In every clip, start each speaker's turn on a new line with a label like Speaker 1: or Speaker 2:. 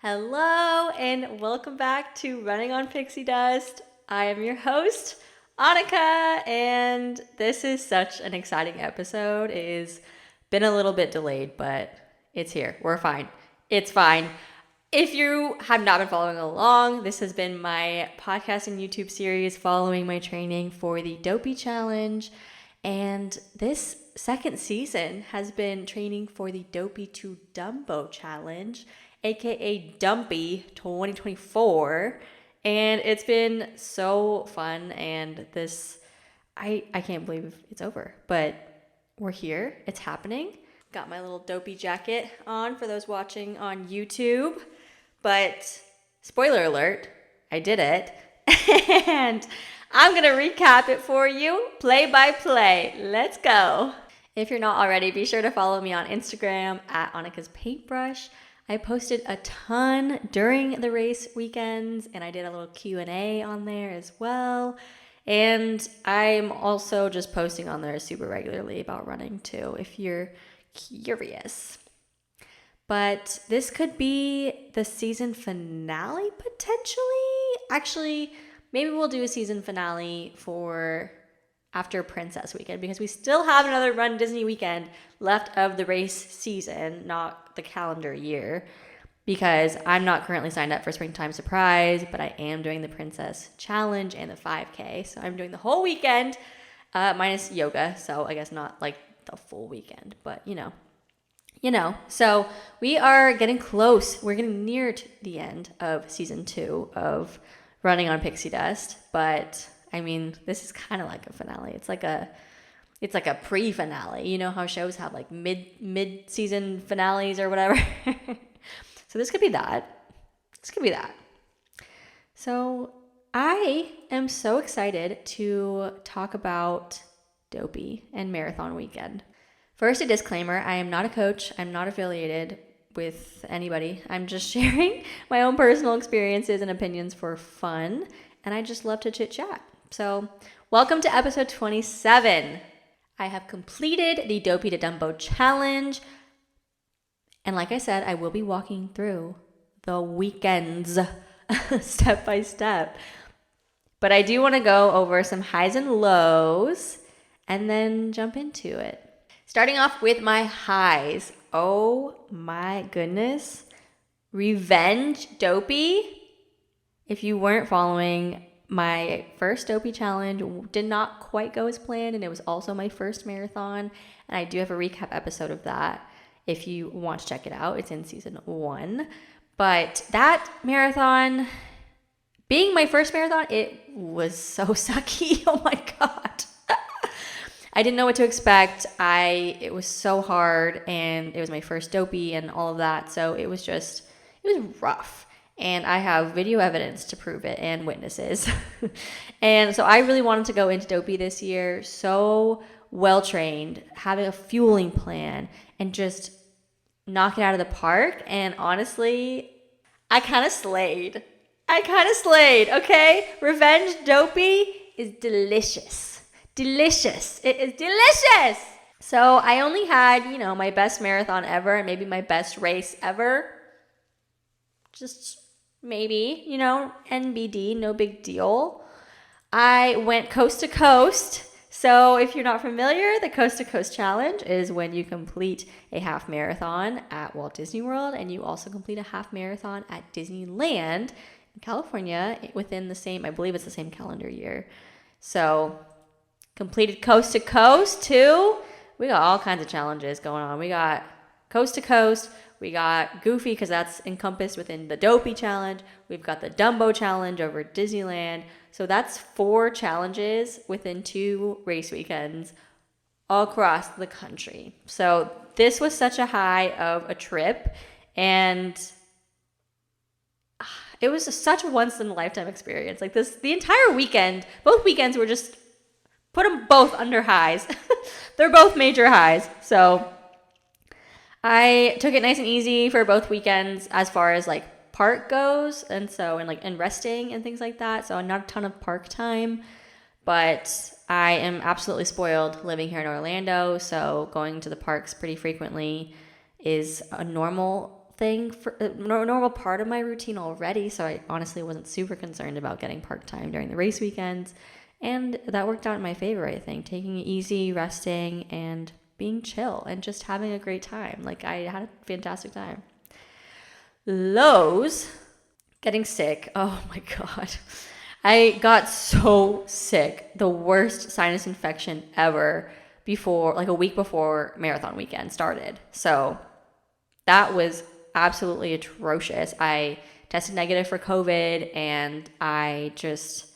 Speaker 1: Hello and welcome back to Running on Pixie Dust. I am your host, Annika, and this is such an exciting episode. It has been a little bit delayed, but it's here. We're fine. It's fine. If you have not been following along, this has been my podcast and YouTube series following my training for the DOPEY challenge. And this second season has been training for the Dopey to Dumbo challenge, aka Dumpy 2024. And it's been so fun, and I can't believe it's over, but we're here. It's happening. Got my little Dopey jacket on for those watching on YouTube. But spoiler alert, I did it. And I'm going to recap it for you, play by play. Let's go. If you're not already, be sure to follow me on Instagram at Annika's Paintbrush. I posted a ton during the race weekends, and I did a little Q&A on there as well. And I'm also just posting on there super regularly about running too, if you're curious. But this could be the season finale, potentially. Actually, maybe we'll do a season finale for after Princess Weekend, because we still have another Run Disney weekend left of the race season, not the calendar year, because I'm not currently signed up for Springtime Surprise, but I am doing the Princess Challenge and the 5K. So I'm doing the whole weekend, minus yoga. So I guess not like the full weekend, but you know. So we are getting close. We're getting near to the end of season 2 of Running on Pixie Dust, but I mean, this is kind of like a finale. It's like a pre-finale. You know how shows have like mid-season finales or whatever. So this could be that. So I am so excited to talk about Dopey and Marathon Weekend. First, a disclaimer, I am not a coach. I'm not affiliated with anybody. I'm just sharing my own personal experiences and opinions for fun, and I just love to chit-chat. So, welcome to episode 27. I have completed the Dopey to Dumbo challenge, and like I said, I will be walking through the weekends step by step. But I do want to go over some highs and lows and then jump into it. Starting off with my highs. Oh my goodness. Revenge Dopey. If you weren't following, my first Dopey challenge did not quite go as planned, and it was also my first marathon. And I do have a recap episode of that if you want to check it out. It's in season 1. But that marathon, being my first marathon, it was so sucky. Oh my God. I didn't know what to expect. It was so hard, and it was my first Dopey and all of that. So it was rough. And I have video evidence to prove it and witnesses. And so I really wanted to go into Dopey this year so well trained, having a fueling plan, and just knock it out of the park. And honestly, I kind of slayed. Okay? Revenge Dopey is delicious. Delicious. It is delicious. So I only had, my best marathon ever and maybe my best race ever. Just maybe, NBD, no big deal. I went coast to coast. So if you're not familiar, the Coast to Coast Challenge is when you complete a half marathon at Walt Disney World, and you also complete a half marathon at Disneyland in California within the same, I believe it's the same calendar year. So completed coast to coast too. We got all kinds of challenges going on. We got coast to coast. We got Goofy, because that's encompassed within the Dopey challenge. We've got the Dumbo challenge over Disneyland. So that's 4 challenges within 2 race weekends all across the country. So this was such a high of a trip, and it was such a once in a lifetime experience. Like the entire weekend, both weekends were just, put them both under highs. They're both major highs. So I took it nice and easy for both weekends as far as like park goes, and resting and things like that. So not a ton of park time, but I am absolutely spoiled living here in Orlando. So going to the parks pretty frequently is a normal thing, for a normal part of my routine already. So I honestly wasn't super concerned about getting park time during the race weekends. And that worked out in my favor, I think. Taking it easy, resting, and being chill and just having a great time. Like, I had a fantastic time. Lows, getting sick. Oh my God. I got so sick. The worst sinus infection ever before, like a week before marathon weekend started. So that was absolutely atrocious. I tested negative for COVID, and I just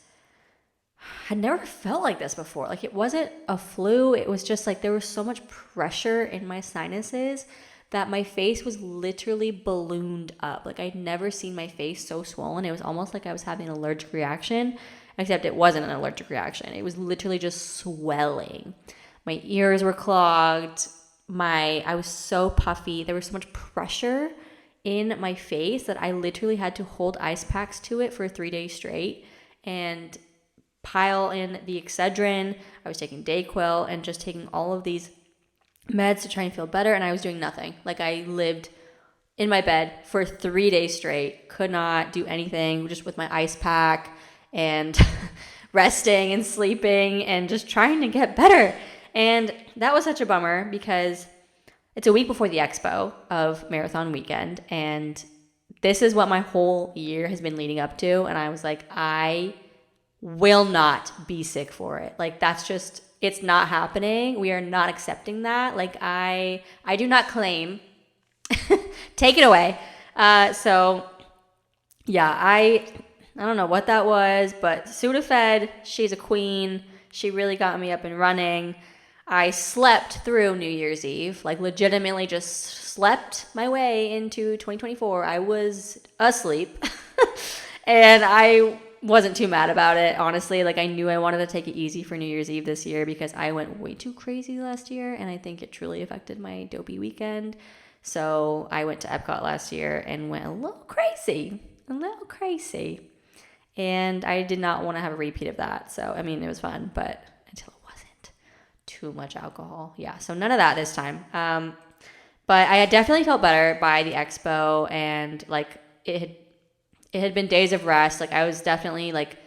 Speaker 1: had never felt like this before. Like, it wasn't a flu. It was just like there was so much pressure in my sinuses that my face was literally ballooned up. Like, I'd never seen my face so swollen. It was almost like I was having an allergic reaction, except it wasn't an allergic reaction. It was literally just swelling. My ears were clogged. I was so puffy. There was so much pressure in my face that I literally had to hold ice packs to it for 3 days straight and pile in the Excedrin. I was taking Dayquil and just taking all of these meds to try and feel better, and I was doing nothing. Like, I lived in my bed for 3 days straight, could not do anything, just with my ice pack and resting and sleeping and just trying to get better. And that was such a bummer because it's a week before the expo of marathon weekend, and this is what my whole year has been leading up to. And I was like, I will not be sick for it. Like, that's just, it's not happening. We are not accepting that. Like, I do not claim. Take it away. So yeah, I don't know what that was, but Sudafed, she's a queen. She really got me up and running. I slept through New Year's Eve, like legitimately just slept my way into 2024. I was asleep and I wasn't too mad about it, honestly. Like, I knew I wanted to take it easy for New Year's Eve this year because I went way too crazy last year, and I think it truly affected my DOPEY weekend. So I went to Epcot last year and went a little crazy. And I did not want to have a repeat of that. So, I mean, it was fun, but until it wasn't too much alcohol. Yeah, so none of that this time. But I had definitely felt better by the expo, and like it had been days of rest. Like, I was definitely like,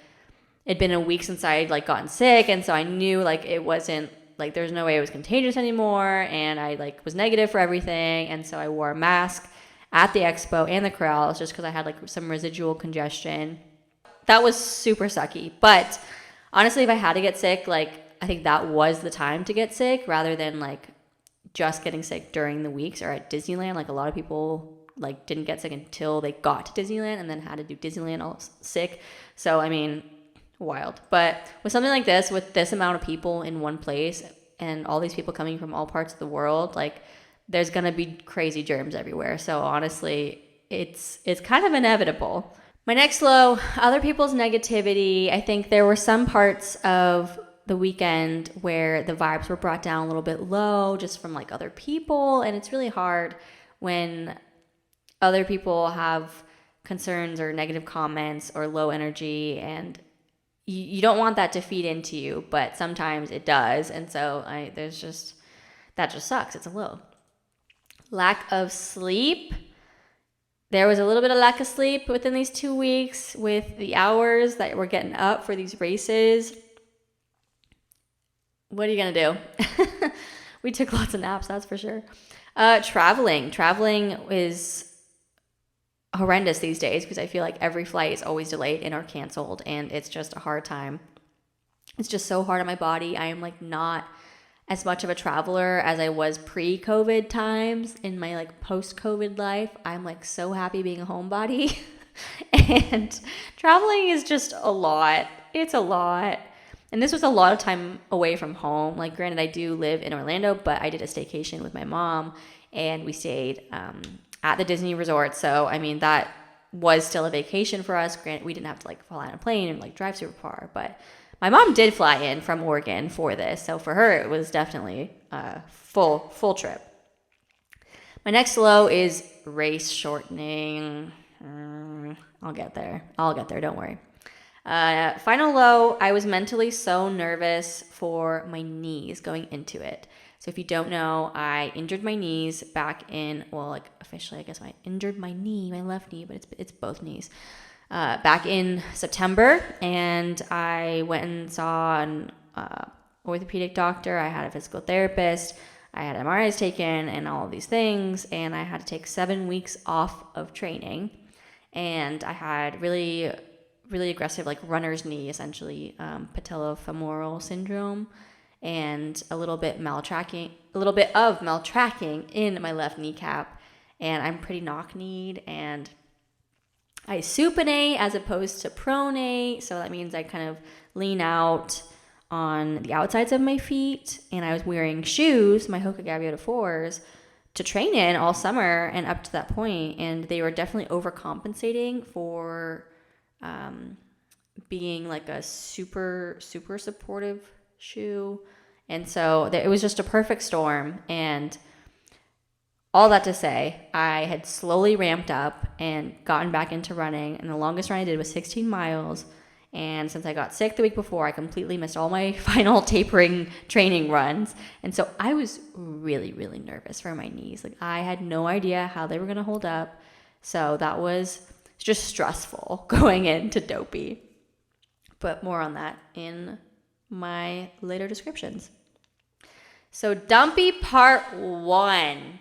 Speaker 1: it'd been a week since I had like gotten sick, and so I knew like it wasn't like there's no way it was contagious anymore, and I like was negative for everything, and so I wore a mask at the expo and the corrals just because I had like some residual congestion. That was super sucky, but honestly, if I had to get sick, like I think that was the time to get sick rather than like just getting sick during the weeks or at Disneyland. Like, a lot of people like didn't get sick until they got to Disneyland and then had to do Disneyland all sick. So, I mean, wild. But with something like this, with this amount of people in one place and all these people coming from all parts of the world, like there's going to be crazy germs everywhere. So honestly, it's kind of inevitable. My next low, other people's negativity. I think there were some parts of the weekend where the vibes were brought down a little bit low just from like other people. And it's really hard when other people have concerns or negative comments or low energy, and you don't want that to feed into you, but sometimes it does. And so that just sucks. It's a low. Lack of sleep. There was a little bit of lack of sleep within these 2 weeks with the hours that we're getting up for these races. What are you going to do? We took lots of naps, that's for sure. Traveling is horrendous these days because I feel like every flight is always delayed and or canceled, and it's just a hard time. It's just so hard on my body. I am like not as much of a traveler as I was pre-COVID times. In my like post-COVID life, I'm like so happy being a homebody. And traveling is just a lot. It's a lot. And this was a lot of time away from home. Like, granted, I do live in Orlando, but I did a staycation with my mom, and we stayed at the Disney resort. So, I mean, that was still a vacation for us. Granted, we didn't have to like fly on a plane and like drive super far, but my mom did fly in from Oregon for this. So for her, it was definitely a full trip. My next low is race shortening. I'll get there. Don't worry. Final low, I was mentally so nervous for my knees going into it. So if you don't know, I injured my knees back in, well, like officially, I guess I injured my knee, my left knee, but it's both knees. Back in September, and I went and saw an orthopedic doctor. I had a physical therapist. I had MRIs taken and all of these things, and I had to take 7 weeks off of training. And I had really, really aggressive, like runner's knee, essentially, patellofemoral syndrome, and a little bit of maltracking in my left kneecap. And I'm pretty knock-kneed, and I supinate as opposed to pronate, so that means I kind of lean out on the outsides of my feet, and I was wearing shoes, my Hoka Gaviota 4s, to train in all summer and up to that point, and they were definitely overcompensating for being like a super, super supportive shoe, and so it was just a perfect storm. And all that to say, I had slowly ramped up and gotten back into running, and the longest run I did was 16 miles. And since I got sick the week before, I completely missed all my final tapering training runs. And so I was really, really nervous for my knees. Like, I had no idea how they were going to hold up. So that was just stressful going into DOPEY. But more on that in my later descriptions. So Dumpy Part 1.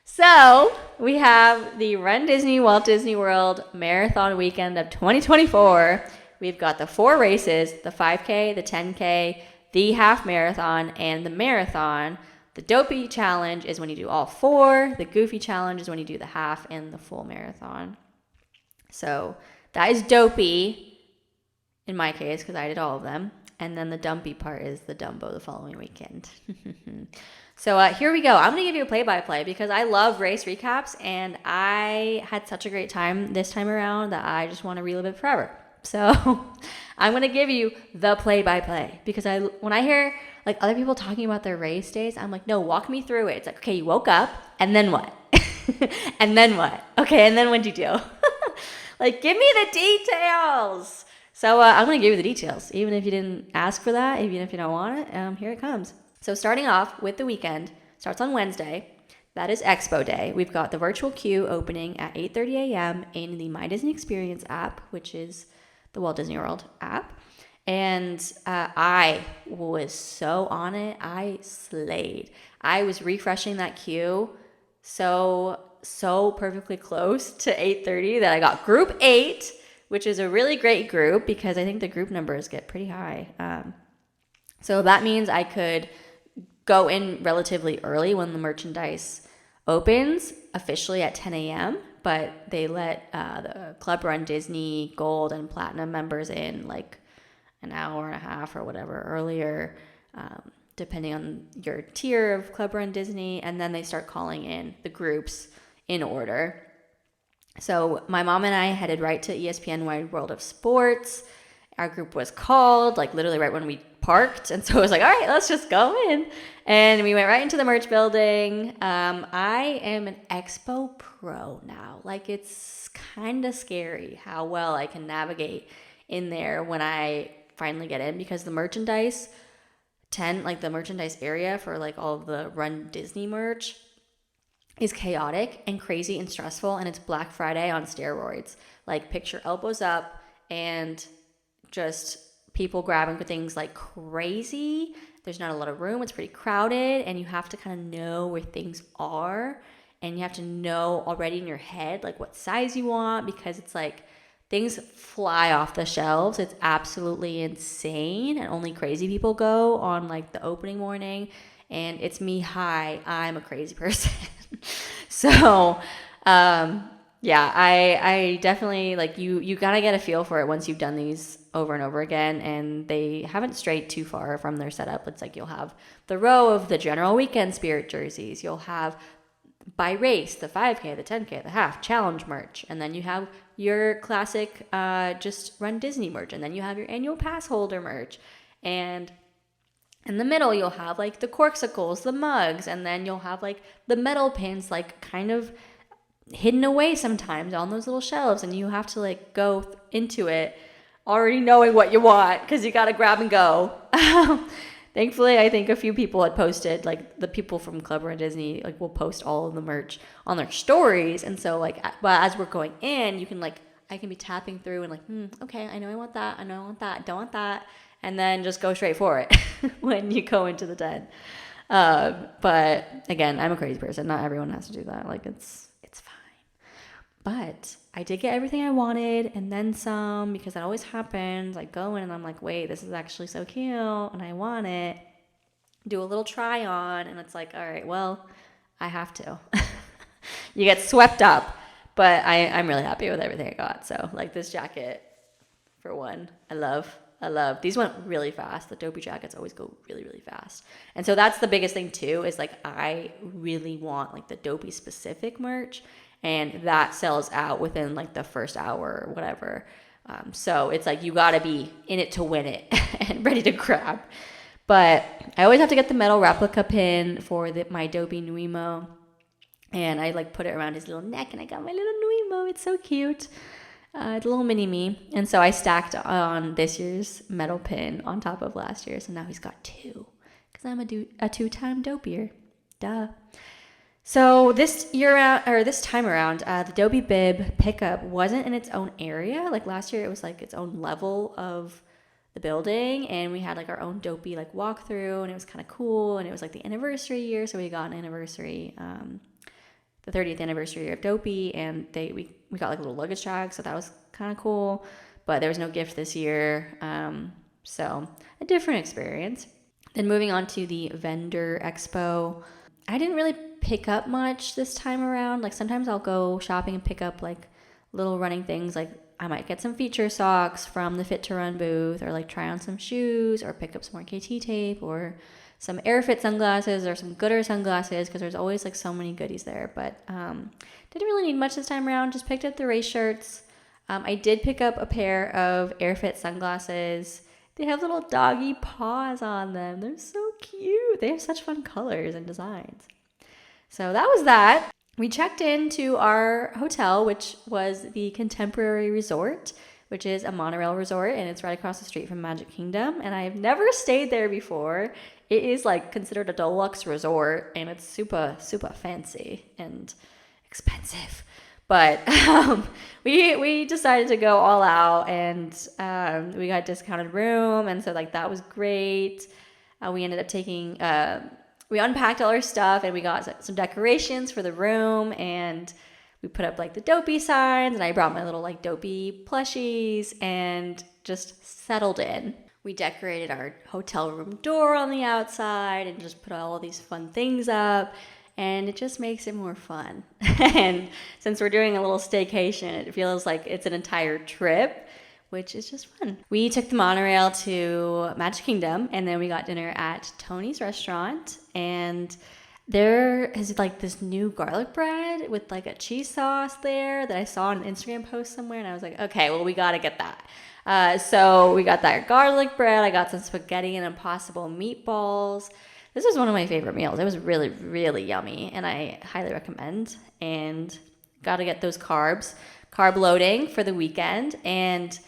Speaker 1: So we have the Run Disney Walt Disney World Marathon Weekend of 2024. We've got the 4 races, the 5K, the 10K, the half marathon, and the marathon. The Dopey challenge is when you do all 4. The Goofy challenge is when you do the half and the full marathon. So that is Dopey in my case, because I did all of them. And then the Dumpy part is the Dumbo the following weekend. So here we go. I'm going to give you a play-by-play because I love race recaps, and I had such a great time this time around that I just want to relive it forever. So I'm going to give you the play-by-play because when I hear like other people talking about their race days, I'm like, no, walk me through it. It's like, okay, you woke up, and then what? And then what? Okay, and then what'd you do? Like, give me the details. So I'm going to give you the details, even if you didn't ask for that, even if you don't want it. Here it comes. So starting off with the weekend, starts on Wednesday. That is Expo Day. We've got the virtual queue opening at 8:30 a.m. in the My Disney Experience app, which is the Walt Disney World app. And I was so on it. I slayed. I was refreshing that queue so perfectly close to 8:30 that I got Group 8, which is a really great group because I think the group numbers get pretty high. So that means I could go in relatively early when the merchandise opens, officially at 10 a.m., but they let the Club Run Disney Gold and Platinum members in like an hour and a half or whatever earlier, depending on your tier of Club Run Disney, and then they start calling in the groups in order. So my mom and I headed right to ESPN Wide World of Sports. Our group was called, like literally right when we parked. And so I was like, all right, let's just go in. And we went right into the merch building. I am an Expo pro now. Like, it's kind of scary how well I can navigate in there when I finally get in, because the merchandise the merchandise area for like all of the Run Disney merch is chaotic and crazy and stressful. And it's Black Friday on steroids. Like, picture elbows up and just people grabbing for things like crazy. There's not a lot of room. It's pretty crowded, and you have to kind of know where things are, and you have to know already in your head like what size you want, because it's like things fly off the shelves. It's absolutely insane, and only crazy people go on like the opening morning, and it's me. Hi, I'm a crazy person. So yeah, I definitely, like, you gotta get a feel for it once you've done these over and over again, and they haven't strayed too far from their setup. It's like you'll have the row of the general weekend spirit jerseys, you'll have by race, the 5K, the 10K, the half, challenge merch, and then you have your classic just Run Disney merch, and then you have your annual pass holder merch, and in the middle you'll have like the corksicles, the mugs, and then you'll have like the metal pins, like kind of hidden away sometimes on those little shelves, and you have to like go into it already knowing what you want because you got to grab and go. Thankfully, I think a few people had posted, like the people from Club Run Disney, like will post all of the merch on their stories. And so like, but as we're going in, you can like, I can be tapping through and like, okay, I know I want that. I know I want that. Don't want that. And then just go straight for it when you go into the den. But again, I'm a crazy person. Not everyone has to do that. Like it's fine. But I did get everything I wanted and then some, because that always happens. I go in and I'm like, wait, this is actually so cute and I want it. Do a little try on and it's like, all right, well, I have to. You get swept up. But I'm really happy with everything I got. So like this jacket, for one, I love. These went really fast. The Dopey jackets always go really, really fast. And so that's the biggest thing too, is like I really want like the Dopey specific merch. And that sells out within like the first hour or whatever. So it's like you got to be in it to win it and ready to grab. But I always have to get the metal replica pin for my Dopey Nuimo. And I like put it around his little neck and I got my little Nuimo. It's so cute. It's a little mini me. And so I stacked on this year's metal pin on top of last year's. So now he's got two because I'm a two-time Dopier. Duh. So this time around, the Dopey bib pickup wasn't in its own area. Like last year, it was like its own level of the building, and we had like our own Dopey like walkthrough, and it was kind of cool. And it was like the anniversary year, so we got an anniversary, the 30th anniversary year of Dopey, and we got like a little luggage tag, so that was kind of cool. But there was no gift this year, so a different experience. Then moving on to the vendor expo, I didn't really pick up much this time around. Like sometimes I'll go shopping and pick up like little running things. Like I might get some feature socks from the Fit to Run booth, or like try on some shoes, or pick up some more KT tape, or some AirFit sunglasses, or some Gooder sunglasses, because there's always like so many goodies there. But didn't really need much this time around. Just picked up the race shirts. I did pick up a pair of AirFit sunglasses. They have little doggy paws on them. They're so cute. They have such fun colors and designs. So that was that. We checked into our hotel, which was the Contemporary Resort, which is a monorail resort, and it's right across the street from Magic Kingdom. And I have never stayed there before. It is like considered a deluxe resort, and it's super, super fancy and expensive. But we decided to go all out, and we got a discounted room, and so like that was great. We ended up taking, we unpacked all our stuff, and we got some decorations for the room, and we put up like the Dopey signs, and I brought my little like Dopey plushies and just settled in. We decorated our hotel room door on the outside and just put all these fun things up. And it just makes it more fun. And since we're doing a little staycation, it feels like it's an entire trip, which is just fun. We took the monorail to Magic Kingdom, and then we got dinner at Tony's restaurant. And there is like this new garlic bread with like a cheese sauce there that I saw on an Instagram post somewhere. And I was like, okay, well, we got to get that. So we got that garlic bread. I got some spaghetti and impossible meatballs. This was one of my favorite meals. It was really, really yummy, and I highly recommend. And got to get those carb loading for the weekend. And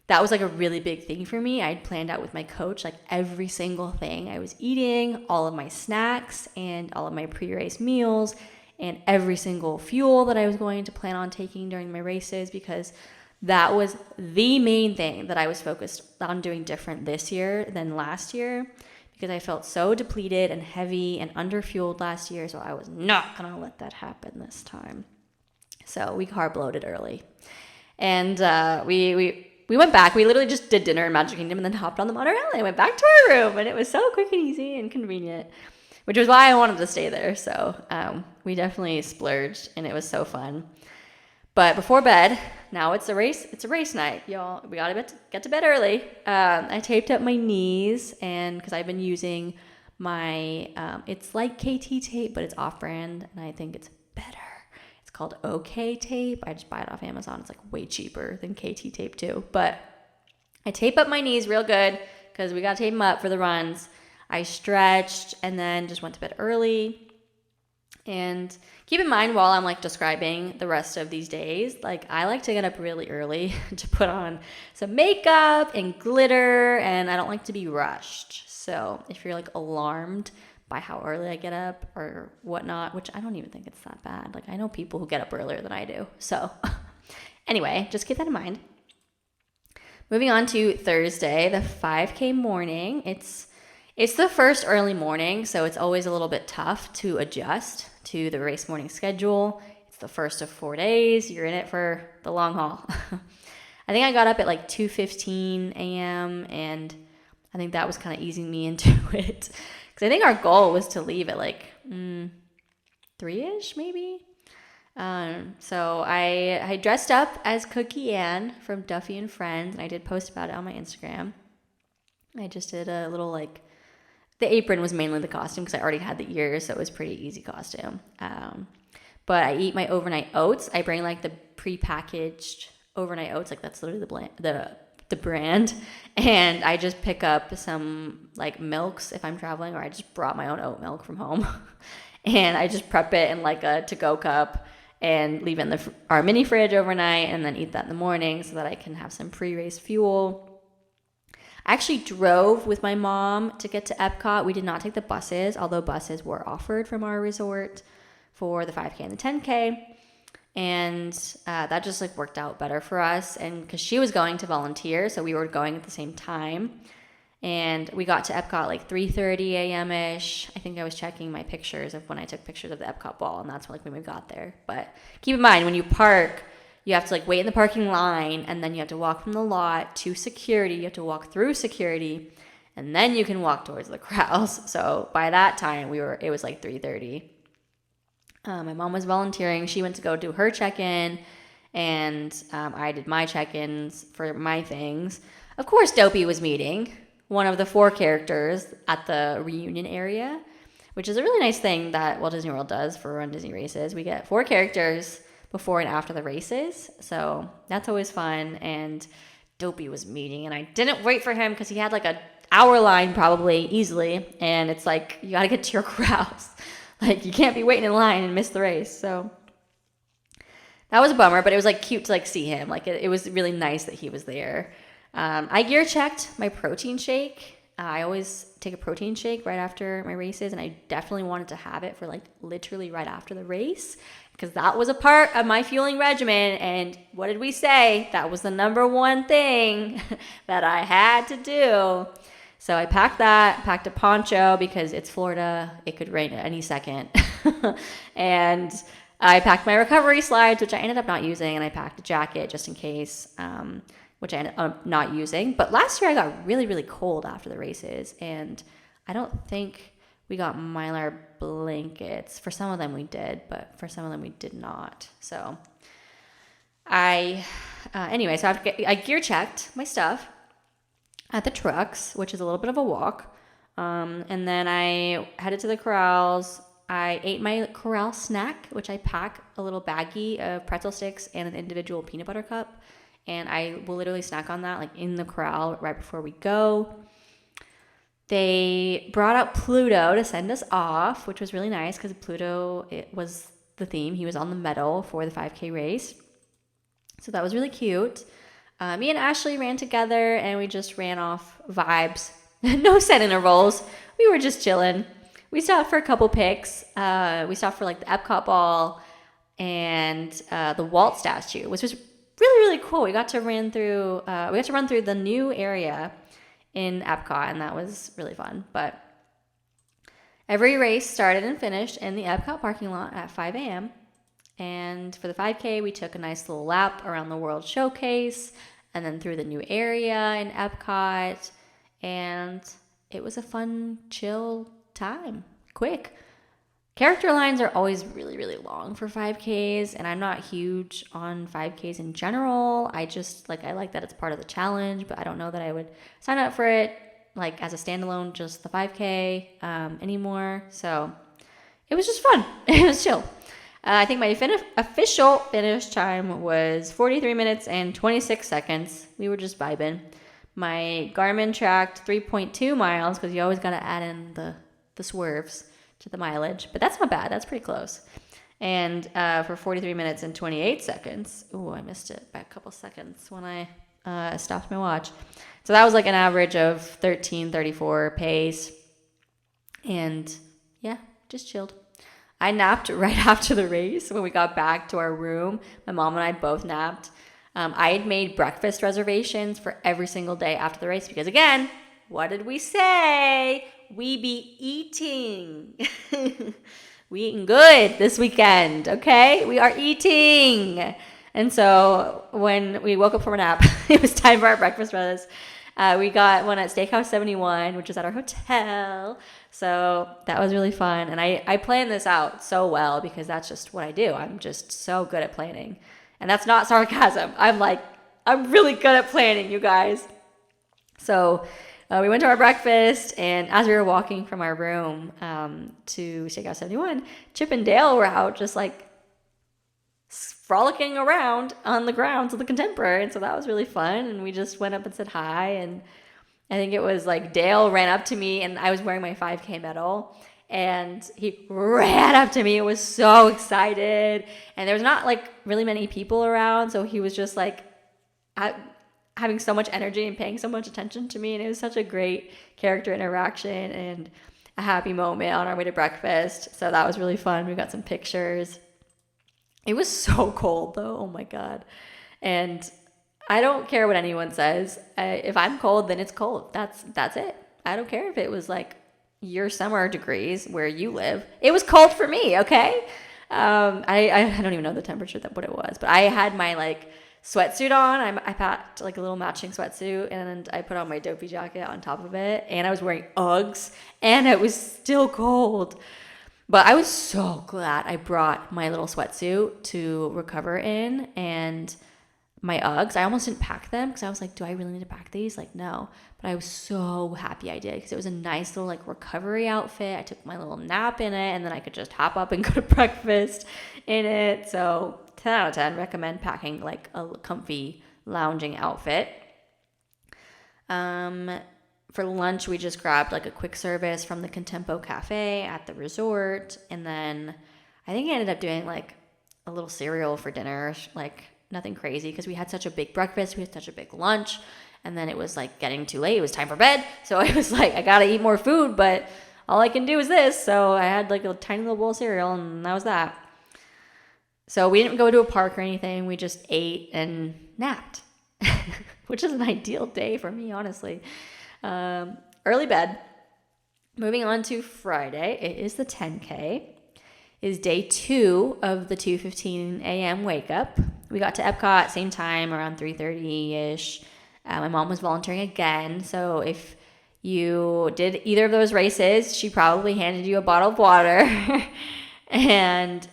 Speaker 1: that was like a really big thing for me. I'd planned out with my coach like every single thing I was eating, all of my snacks and all of my pre-race meals, and every single fuel that I was going to plan on taking during my races, because that was the main thing that I was focused on doing different this year than last year. Because I felt so depleted and heavy and underfueled last year, so I was not going to let that happen this time. So we carb loaded early. And we went back. We literally just did dinner in Magic Kingdom and then hopped on the monorail and went back to our room. And it was so quick and easy and convenient, which was why I wanted to stay there. So we definitely splurged, and it was so fun. But before bed, now it's a race night, y'all. We gotta get to bed early. I taped up my knees, and because I've been using my, it's like KT tape, but it's off-brand, and I think it's better. It's called OK tape. I just buy it off Amazon. It's like way cheaper than KT tape too. But I tape up my knees real good because we gotta tape them up for the runs. I stretched and then just went to bed early. And keep in mind while I'm like describing the rest of these days, like I like to get up really early to put on some makeup and glitter, and I don't like to be rushed. So if you're like alarmed by how early I get up or whatnot, which I don't even think it's that bad. Like I know people who get up earlier than I do. So anyway, just keep that in mind. Moving on to Thursday, the 5K morning. It's the first early morning, so it's always a little bit tough to adjust to the race morning schedule. It's the first of 4 days. You're in it for the long haul. I think I got up at like 2:15 a.m. and I think that was kind of easing me into it. Because I think our goal was to leave at like 3-ish maybe. So I dressed up as Cookie Ann from Duffy and Friends, and I did post about it on my Instagram. I just did a little like, the apron was mainly the costume because I already had the ears, so it was pretty easy costume. But I eat my overnight oats. I bring like the prepackaged overnight oats, like that's literally the brand, and I just pick up some like milks if I'm traveling, or I just brought my own oat milk from home, and I just prep it in like a to-go cup and leave it in our mini fridge overnight, and then eat that in the morning so that I can have some pre-race fuel. I actually drove with my mom to get to Epcot. We did not take the buses, although buses were offered from our resort for the 5K and the 10K. And that just like worked out better for us. And because she was going to volunteer, so we were going at the same time. And we got to Epcot like 3:30 a.m.-ish. I think I was checking my pictures of when I took pictures of the Epcot ball, and that's like when we got there. But keep in mind, when you park, you have to like wait in the parking line, and then you have to walk from the lot to security. You have to walk through security, and then you can walk towards the crowds. So by that time, it was like 3:30. My mom was volunteering. She went to go do her check-in, and I did my check-ins for my things. Of course, Dopey was meeting one of the 4 characters at the reunion area, which is a really nice thing that Walt Disney World does for Run Disney races. We get 4 characters before and after the races, so that's always fun. And Dopey was meeting, and I didn't wait for him because he had like an hour line probably easily, and it's like you gotta get to your crowds. Like you can't be waiting in line and miss the race. So that was a bummer, but it was like cute to like see him. Like it was really nice that he was there. I gear checked my protein shake. I always take a protein shake right after my races, and I definitely wanted to have it for like literally right after the race because that was a part of my fueling regimen. And what did we say? That was the number one thing that I had to do. So I packed a poncho because it's Florida. It could rain at any second. And I packed my recovery slides, which I ended up not using, and I packed a jacket just in case, which I ended up not using. But last year I got really, really cold after the races, and I don't think we got Mylar blankets. For some of them we did, but for some of them we did not. So anyway, so I gear checked my stuff at the trucks, which is a little bit of a walk. And then I headed to the corrals. I ate my corral snack, which I pack a little baggie of pretzel sticks and an individual peanut butter cup. And I will literally snack on that like in the corral right before we go. They brought out Pluto to send us off, which was really nice because Pluto, it was the theme. He was on the medal for the 5K race. So that was really cute. Me and Ashley ran together, and we just ran off vibes. No set intervals. We were just chilling. We stopped for a couple pics. We stopped for like the Epcot ball and the Walt statue, which was really, really cool. We got to run through the new area in Epcot, and that was really fun. But every race started and finished in the Epcot parking lot at 5 a.m. And for the 5K, we took a nice little lap around the World Showcase and then through the new area in Epcot. And it was a fun, chill time. Quick. Character lines are always really, really long for 5Ks, and I'm not huge on 5Ks in general. I like that it's part of the challenge, but I don't know that I would sign up for it like as a standalone, just the 5K anymore. So it was just fun. It was chill. I think my official finish time was 43 minutes and 26 seconds. We were just vibing. My Garmin tracked 3.2 miles because you always got to add in the swerves to the mileage, but that's not bad. That's pretty close. And for 43 minutes and 28 seconds, ooh, I missed it by a couple seconds when I stopped my watch. So that was like an average of 13:34 pace. And yeah, just chilled. I napped right after the race when we got back to our room. My mom and I both napped. I had made breakfast reservations for every single day after the race because, again, what did we say? We be eating. We eating good this weekend, okay? We are eating. And so when we woke up from a nap, it was time for our breakfast brothers. We got one at Steakhouse 71, which is at our hotel. So that was really fun. And I planned this out so well because that's just what I do. I'm just so good at planning. And that's not sarcasm. I'm really good at planning, you guys. So we went to our breakfast, and as we were walking from our room to Steakhouse 71, Chip and Dale were out just like frolicking around on the grounds of the Contemporary. And so that was really fun. And we just went up and said hi. And I think it was like Dale ran up to me, and I was wearing my 5K medal. And he ran up to me and was so excited. And there was not like really many people around. So he was just like having so much energy and paying so much attention to me. And it was such a great character interaction and a happy moment on our way to breakfast. So that was really fun. We got some pictures. It was so cold though. Oh my God. And I don't care what anyone says. If I'm cold, then it's cold. That's it. I don't care if it was like your summer degrees where you live. It was cold for me, okay? I don't even know the temperature what it was, but I had my like sweatsuit on. I packed like a little matching sweatsuit, and I put on my DOPEY jacket on top of it, and I was wearing Uggs, and it was still cold. But I was so glad I brought my little sweatsuit to recover in, and my Uggs. I almost didn't pack them because I was like, do I really need to pack these? Like, no. But I was so happy I did because it was a nice little like recovery outfit. I took my little nap in it, and then I could just hop up and go to breakfast in it. So 10 out of 10, recommend packing like a comfy lounging outfit. For lunch, we just grabbed like a quick service from the Contempo Cafe at the resort. And then I think I ended up doing like a little cereal for dinner, like nothing crazy because we had such a big breakfast. We had such a big lunch. And then it was like getting too late. It was time for bed. So I was like, I got to eat more food, but all I can do is this. So I had like a tiny little bowl of cereal, and that was that. So we didn't go to a park or anything. We just ate and napped, which is an ideal day for me, honestly. Early bed. Moving on to Friday. It is the 10K. It is day 2 of the 2:15 a.m. wake up. We got to Epcot same time, around 3:30-ish. My mom was volunteering again. So if you did either of those races, she probably handed you a bottle of water. And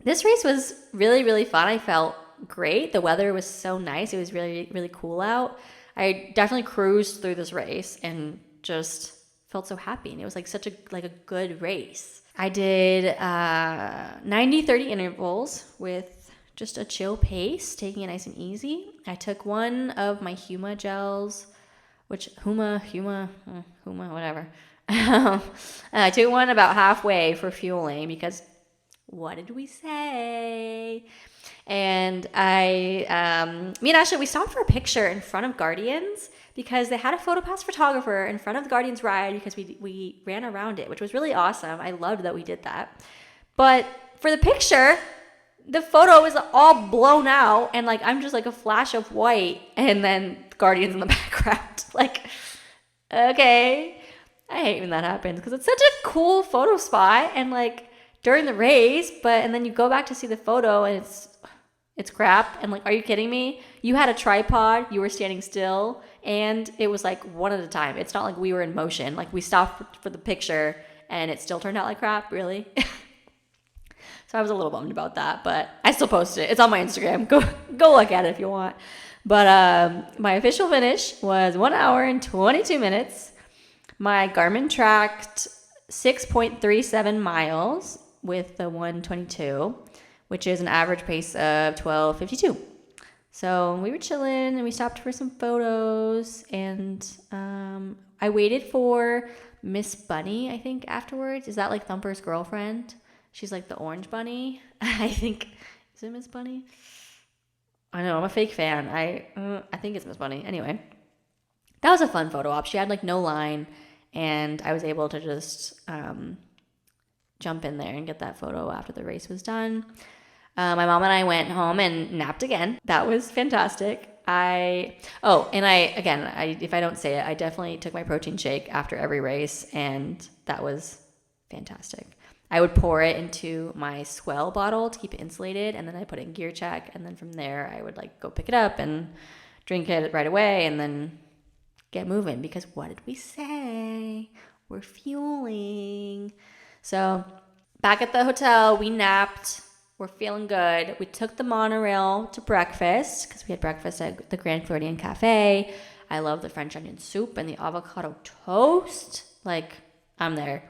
Speaker 1: this race was really, really fun. I felt great. The weather was so nice. It was really, really cool out. I definitely cruised through this race and just felt so happy. And it was like such a good race. I did 90-30 intervals with just a chill pace, taking it nice and easy. I took one of my Huma gels, which Huma, whatever. I took one about halfway for fueling because what did we say? And me and Ashley, we stopped for a picture in front of Guardians because they had a PhotoPass photographer in front of the Guardians ride because we ran around it, which was really awesome. I loved that we did that. But for the picture, the photo was all blown out, and like I'm just like a flash of white, and then Guardians in the background. Like, okay, I hate when that happens because it's such a cool photo spot, and like during the race, and then you go back to see the photo, and it's crap. And like, are you kidding me? You had a tripod, you were standing still, and it was like one at a time. It's not like we were in motion. Like we stopped for the picture, and it still turned out like crap. Really. So I was a little bummed about that, but I still posted it. It's on my Instagram. Go look at it if you want. But my official finish was 1 hour and 22 minutes. My Garmin tracked 6.37 miles with the 122, which is an average pace of 12:52. So we were chilling, and we stopped for some photos, and I waited for Miss Bunny, I think, afterwards. Is that like Thumper's girlfriend? She's like the orange bunny. I think, is it Miss Bunny? I know, I'm a fake fan. I think it's Miss Bunny. Anyway, that was a fun photo op. She had like no line, and I was able to just jump in there and get that photo after the race was done. My mom and I went home and napped again. That was fantastic. If I don't say it, I definitely took my protein shake after every race, and that was fantastic. I would pour it into my Swell bottle to keep it insulated, and then I put it in gear check, and then from there I would like go pick it up and drink it right away and then get moving, because what did we say? We're fueling. So back at the hotel, we napped. We're feeling good. We took the monorail to breakfast because we had breakfast at the Grand Floridian Cafe. I love the French onion soup and the avocado toast. Like, I'm there.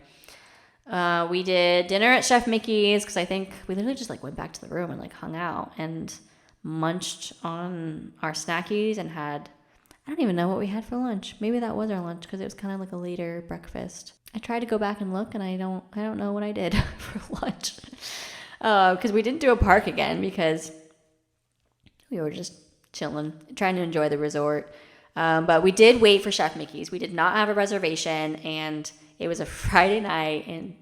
Speaker 1: We did dinner at Chef Mickey's because I think we literally just like went back to the room and like hung out and munched on our snackies and had, I don't even know what we had for lunch. Maybe that was our lunch because it was kind of like a later breakfast. I tried to go back and look, and I don't know what I did for lunch. Because we didn't do a park again because we were just chilling, trying to enjoy the resort. But we did wait for Chef Mickey's. We did not have a reservation, and it was a Friday night and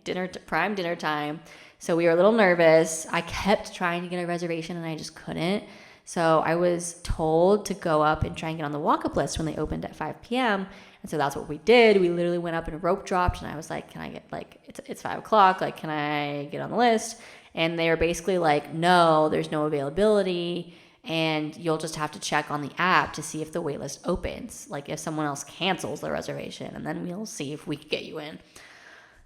Speaker 1: prime dinner time. So we were a little nervous. I kept trying to get a reservation, and I just couldn't. So I was told to go up and try and get on the walk-up list when they opened at 5 p.m. And so that's what we did. We literally went up and rope dropped, and I was like, can I get, like, it's 5 o'clock. Like, can I get on the list? And they were basically like, no, there's no availability, and you'll just have to check on the app to see if the waitlist opens, like if someone else cancels the reservation, and then we'll see if we can get you in.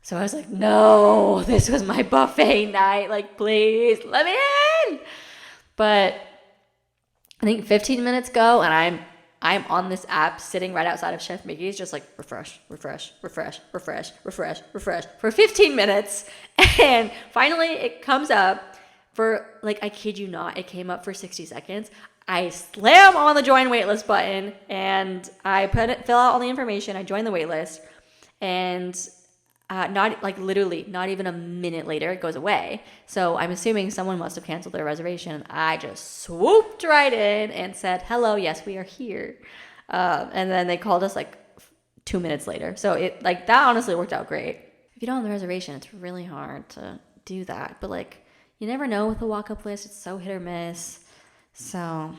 Speaker 1: So I was like, no, this was my buffet night. Like, please let me in. But I think 15 minutes go, and I'm on this app sitting right outside of Chef Mickey's, just like refresh for 15 minutes. And finally it comes up for, like, I kid you not, it came up for 60 seconds. I slam on the join waitlist button, and I fill out all the information. I join the waitlist, and not even a minute later, it goes away. So I'm assuming someone must have canceled their reservation. I just swooped right in and said, hello, yes, we are here. And then they called us like 2 minutes later. So it, like, that honestly worked out great. If you don't have the reservation, it's really hard to do that. But like, you never know with the walk-up list. It's so hit or miss. So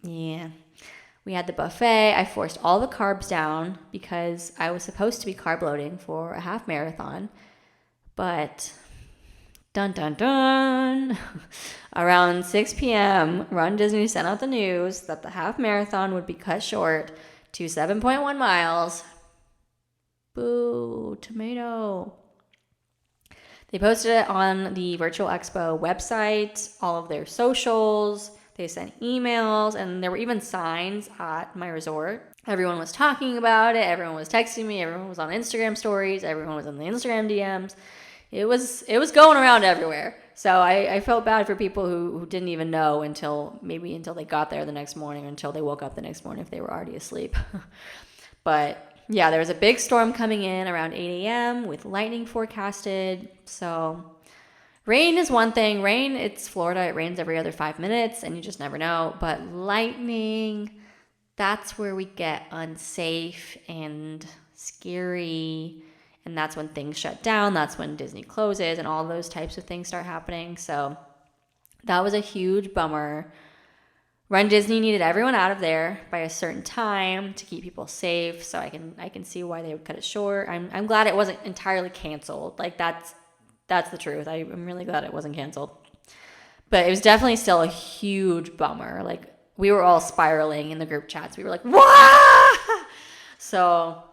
Speaker 1: yeah. We had the buffet. I forced all the carbs down because I was supposed to be carb loading for a half marathon. But dun dun dun, around 6 p.m., Run Disney sent out the news that the half marathon would be cut short to 7.1 miles. Boo, tomato. They posted it on the Virtual Expo website, all of their socials. They sent emails, and there were even signs at my resort. Everyone was talking about it. Everyone was texting me. Everyone was on Instagram stories. Everyone was in the Instagram DMs. It was going around everywhere. So I felt bad for people who didn't even know until they got there the next morning, until they woke up the next morning if they were already asleep. But yeah, there was a big storm coming in around 8 a.m. with lightning forecasted. So rain is one thing. Rain, it's Florida. It rains every other 5 minutes, and you just never know. But lightning, that's where we get unsafe and scary. And that's when things shut down. That's when Disney closes and all those types of things start happening. So that was a huge bummer. Run Disney needed everyone out of there by a certain time to keep people safe. So I can see why they would cut it short. I'm glad it wasn't entirely canceled. Like, that's the truth. I'm really glad it wasn't canceled. But it was definitely still a huge bummer. Like, we were all spiraling in the group chats. We were like, "Wah!" So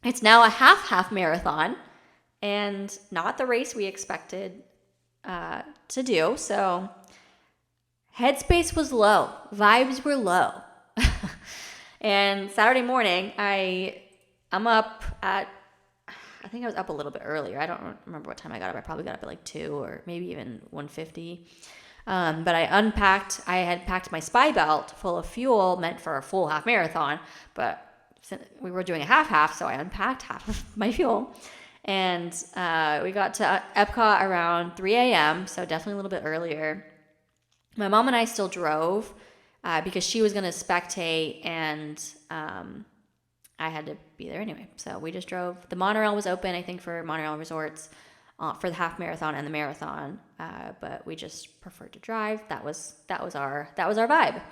Speaker 1: it's now a half marathon, and not the race we expected to do. So headspace was low. Vibes were low. And Saturday morning, I'm up at, I think I was up a little bit earlier. I don't remember what time I got up. I probably got up at like 2 or maybe even 1:50. But I unpacked. I had packed my spy belt full of fuel meant for a full half marathon, but we were doing a half, so I unpacked half of my fuel. And we got to Epcot around 3 a.m., so definitely a little bit earlier. My mom and I still drove because she was going to spectate, and I had to be there anyway. So we just drove. The monorail was open, I think, for monorail resorts for the half marathon and the marathon, but we just preferred to drive. That was our vibe.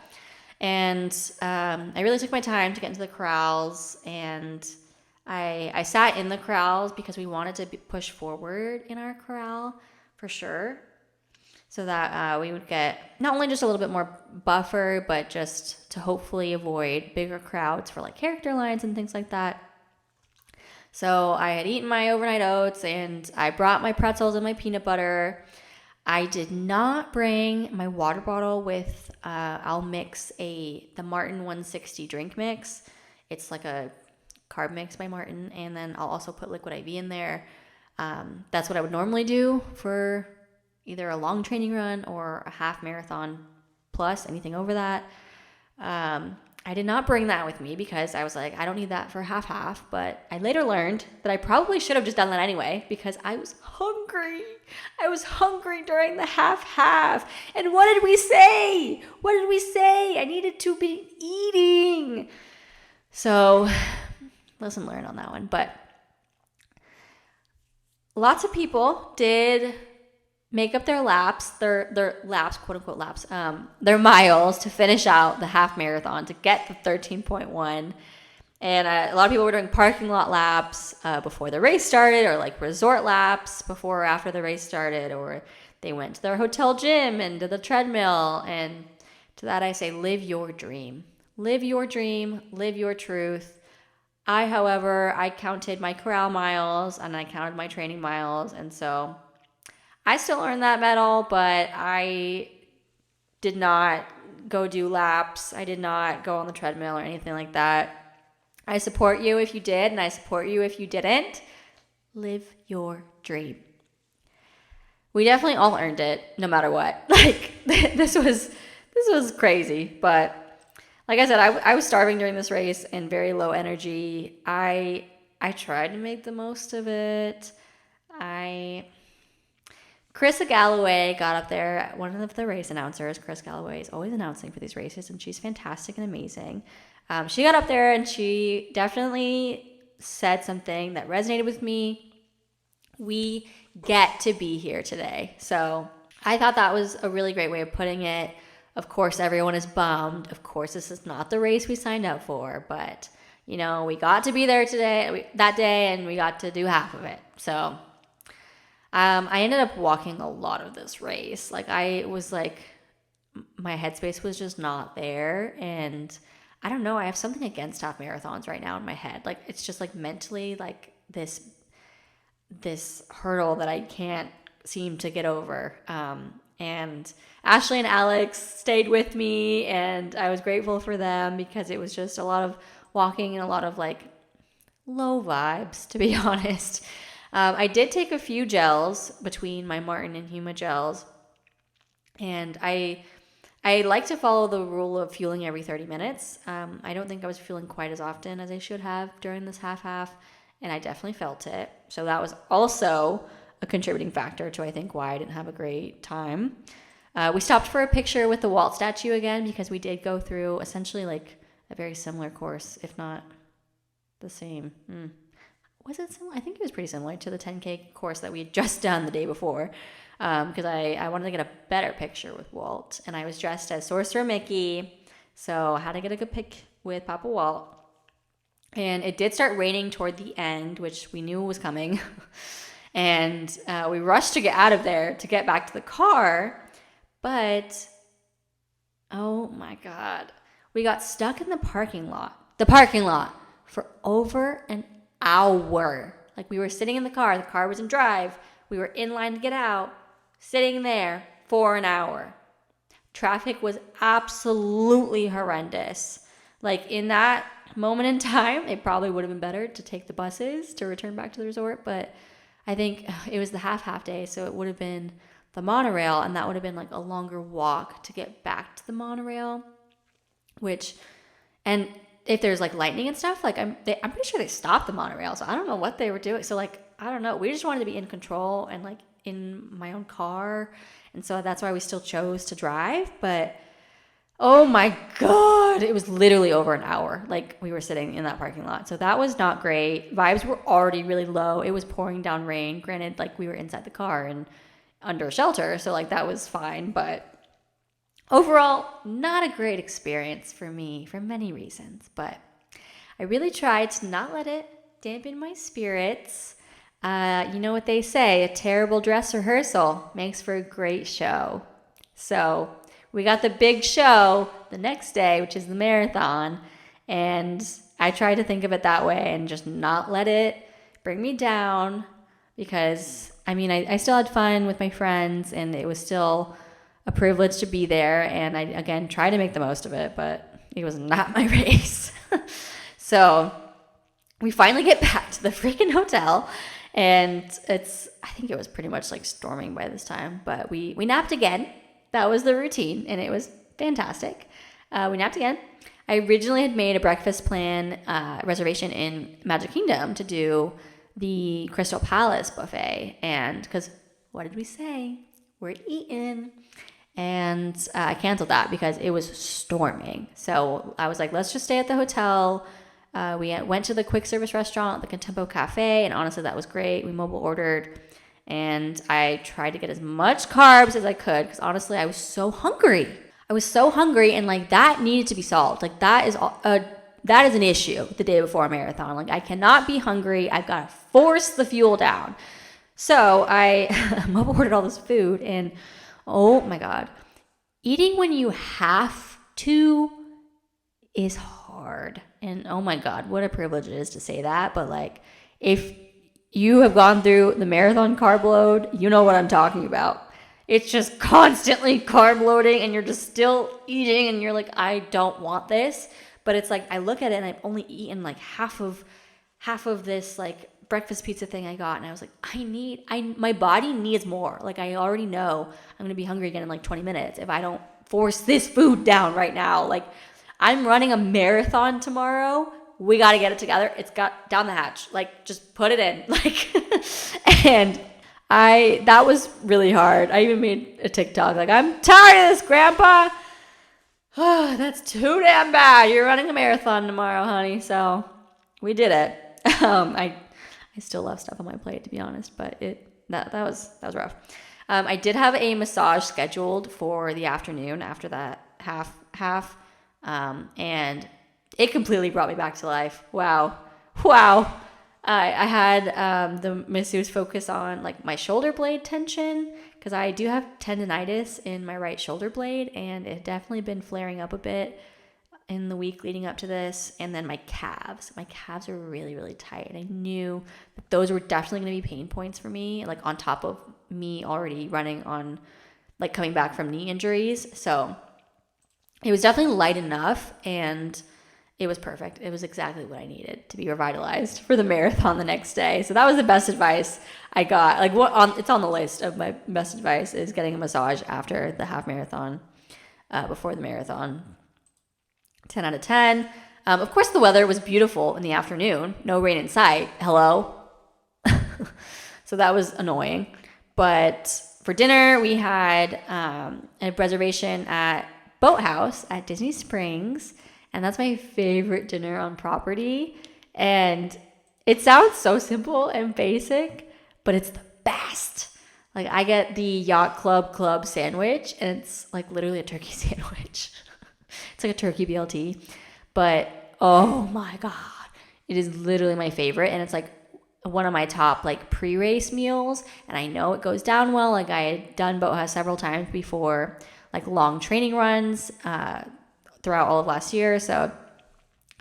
Speaker 1: And I really took my time to get into the corrals, and I sat in the corrals because we wanted to push forward in our corral for sure, so that we would get not only just a little bit more buffer, but just to hopefully avoid bigger crowds for like character lines and things like that. So I had eaten my overnight oats, and I brought my pretzels and my peanut butter. I did not bring my water bottle with, I'll mix the Martin 160 drink mix. It's like a carb mix by Martin, and then I'll also put liquid IV in there. That's what I would normally do for either a long training run or a half marathon plus, anything over that. I did not bring that with me because I was like, I don't need that for half, but I later learned that I probably should have just done that anyway because I was hungry. I was hungry during the half. And what did we say? I needed to be eating. So, lesson learned on that one. But lots of people did make up their laps, their laps, quote unquote laps, their miles to finish out the half marathon to get the 13.1. And a lot of people were doing parking lot laps before the race started, or like resort laps before or after the race started, or they went to their hotel gym and did the treadmill. And to that I say, live your dream. Live your dream, live your truth. I counted my corral miles and I counted my training miles, and so I still earned that medal, but I did not go do laps. I did not go on the treadmill or anything like that. I support you if you did, and I support you if you didn't. Live your dream. We definitely all earned it, no matter what. Like, this was crazy, but like I said, I was starving during this race and very low energy. I tried to make the most of it. Chris Galloway got up there, one of the race announcers. Chris Galloway is always announcing for these races, and she's fantastic and amazing. She got up there, and she definitely said something that resonated with me. We get to be here today. So I thought that was a really great way of putting it. Of course, everyone is bummed. Of course, this is not the race we signed up for, but, we got to be there that day, and we got to do half of it. So I ended up walking a lot of this race. Like, I was like, my headspace was just not there. And I don't know, I have something against half marathons right now in my head. Like, it's just like mentally like this hurdle that I can't seem to get over. And Ashley and Alex stayed with me, and I was grateful for them because it was just a lot of walking and a lot of like low vibes, to be honest. I did take a few gels between my Martin and Huma gels, and I like to follow the rule of fueling every 30 minutes. I don't think I was fueling quite as often as I should have during this half, and I definitely felt it. So that was also a contributing factor to, I think, why I didn't have a great time. We stopped for a picture with the Walt statue again because we did go through essentially like a very similar course, if not the same. Was it similar? I think it was pretty similar to the 10K course that we had just done the day before, because I wanted to get a better picture with Walt, and I was dressed as Sorcerer Mickey, so I had to get a good pic with Papa Walt. And it did start raining toward the end, which we knew was coming, and we rushed to get out of there to get back to the car, but oh my God, we got stuck in the parking lot for over an hour. Like, we were sitting in the car was in drive, we were in line to get out, sitting there for an hour. Traffic was absolutely horrendous. Like, in that moment in time, it probably would have been better to take the buses to return back to the resort, but I think it was the half day, so it would have been the monorail, and that would have been like a longer walk to get back to the monorail, and if there's like lightning and stuff, like I'm pretty sure they stopped the monorail. So I don't know what they were doing. So like, I don't know. We just wanted to be in control and like in my own car. And so that's why we still chose to drive. But oh my God, it was literally over an hour. Like we were sitting in that parking lot. So that was not great. Vibes were already really low. It was pouring down rain. Granted, like we were inside the car and under shelter. So like that was fine. But overall, not a great experience for me for many reasons. But I really tried to not let it dampen my spirits. You know what they say, a terrible dress rehearsal makes for a great show. So we got the big show the next day, which is the marathon, and I tried to think of it that way and just not let it bring me down because, I mean, I still had fun with my friends, and it was still a privilege to be there, and I, again, tried to make the most of it, but it was not my race. So we finally get back to the freaking hotel, and I think it was pretty much like storming by this time, but we napped again. That was the routine, and it was fantastic. We napped again. I originally had made a breakfast plan reservation in Magic Kingdom to do the Crystal Palace buffet, and because what did we say? We're eating. And I canceled that because it was storming. So I was like, let's just stay at the hotel. We went to the quick service restaurant, the Contempo Cafe, and honestly, that was great. We mobile ordered. And I tried to get as much carbs as I could because honestly, I was so hungry. And like that needed to be solved. Like that is an issue the day before a marathon. Like I cannot be hungry. I've got to force the fuel down. So I mobile ordered all this food, and oh my God, eating when you have to is hard. And oh my God, what a privilege it is to say that. But like if you have gone through the marathon carb load, you know what I'm talking about. It's just constantly carb loading and you're just still eating and you're like, I don't want this. But it's like, I look at it and I've only eaten like half of this like breakfast pizza thing I got. And I was like, my body needs more. Like I already know I'm going to be hungry again in like 20 minutes if I don't force this food down right now. Like I'm running a marathon tomorrow. We got to get it together. It's got down the hatch. Like, just put it in. Like, and that was really hard. I even made a TikTok. Like, I'm tired of this, Grandpa. Oh, that's too damn bad. You're running a marathon tomorrow, honey. So we did it. I still love stuff on my plate, to be honest, but that was rough. I did have a massage scheduled for the afternoon after that half, and it completely brought me back to life. Wow. I had the masseuse focus on like my shoulder blade tension because I do have tendonitis in my right shoulder blade, and it had definitely been flaring up a bit in the week leading up to this. And then my calves are really, really tight, and I knew that those were definitely going to be pain points for me, like on top of me already running on like coming back from knee injuries. So it was definitely light enough, and it was perfect. It was exactly what I needed to be revitalized for the marathon the next day. So that was the best advice I got. Like it's on the list of my best advice is getting a massage after the half marathon, before the marathon. 10 out of 10. Of course, the weather was beautiful in the afternoon. No rain in sight. Hello. So that was annoying. But for dinner, we had a reservation at Boathouse at Disney Springs. And that's my favorite dinner on property. And it sounds so simple and basic, but it's the best. Like I get the Yacht Club sandwich, and it's like literally a turkey sandwich. It's like a turkey BLT. But oh my God, it is literally my favorite. And it's like one of my top like pre-race meals. And I know it goes down well. Like I had done Boathouse several times before, like long training runs, throughout all of last year. So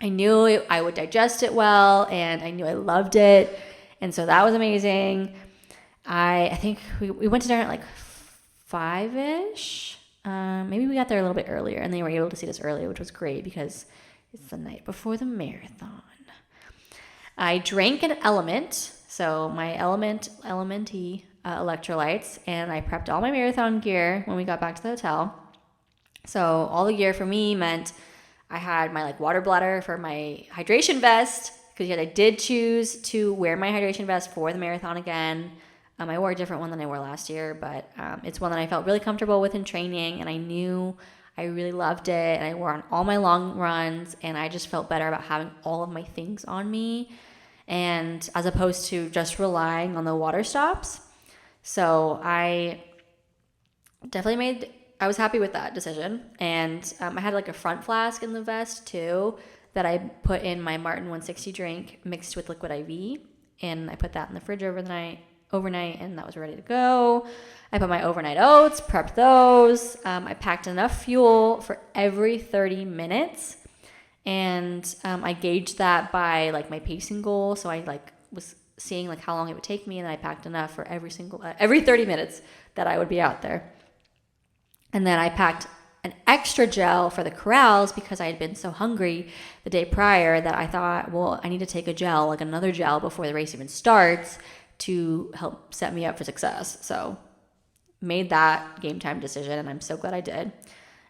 Speaker 1: I knew I would digest it well, and I knew I loved it. And so that was amazing. I think we went to dinner at like 5-ish. Maybe we got there a little bit earlier, and they were able to see us early, which was great because it's the night before the marathon. I drank an Element, so my Elementy electrolytes, and I prepped all my marathon gear when we got back to the hotel. So all the gear for me meant I had my like water bladder for my hydration vest, because I did choose to wear my hydration vest for the marathon again. I wore a different one than I wore last year, but it's one that I felt really comfortable with in training, and I knew I really loved it, and I wore on all my long runs, and I just felt better about having all of my things on me, and as opposed to just relying on the water stops. So I was happy with that decision. And I had like a front flask in the vest too that I put in my Martin 160 drink mixed with liquid IV, and I put that in the fridge overnight, and that was ready to go. I put my overnight oats, prepped those. I packed enough fuel for every 30 minutes, and I gauged that by like my pacing goal. So I like was seeing like how long it would take me, and I packed enough for every 30 minutes that I would be out there. And then I packed an extra gel for the corrals because I had been so hungry the day prior that I thought, well, I need to take a gel, like another gel before the race even starts, to help set me up for success. So made that game time decision, and I'm so glad I did.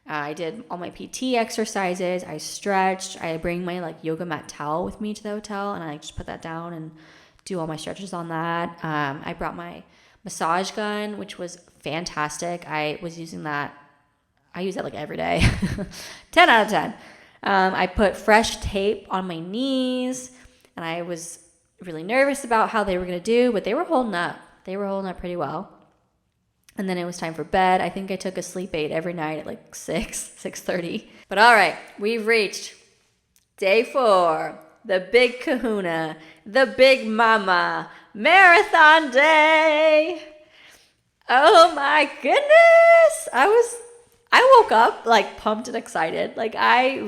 Speaker 1: I did all my PT exercises. I stretched. I bring my like yoga mat towel with me to the hotel, and I just put that down and do all my stretches on that. I brought my massage gun, which was fantastic. I was using that. I use that like every day. 10 out of 10. I put fresh tape on my knees, and I was really nervous about how they were going to do, but they were holding up. They were holding up pretty well. And then it was time for bed. I think I took a sleep aid every night at like 6:30. But all right, we've reached day 4, the big kahuna, the big mama, marathon day. Oh my goodness. I woke up like pumped and excited. Like I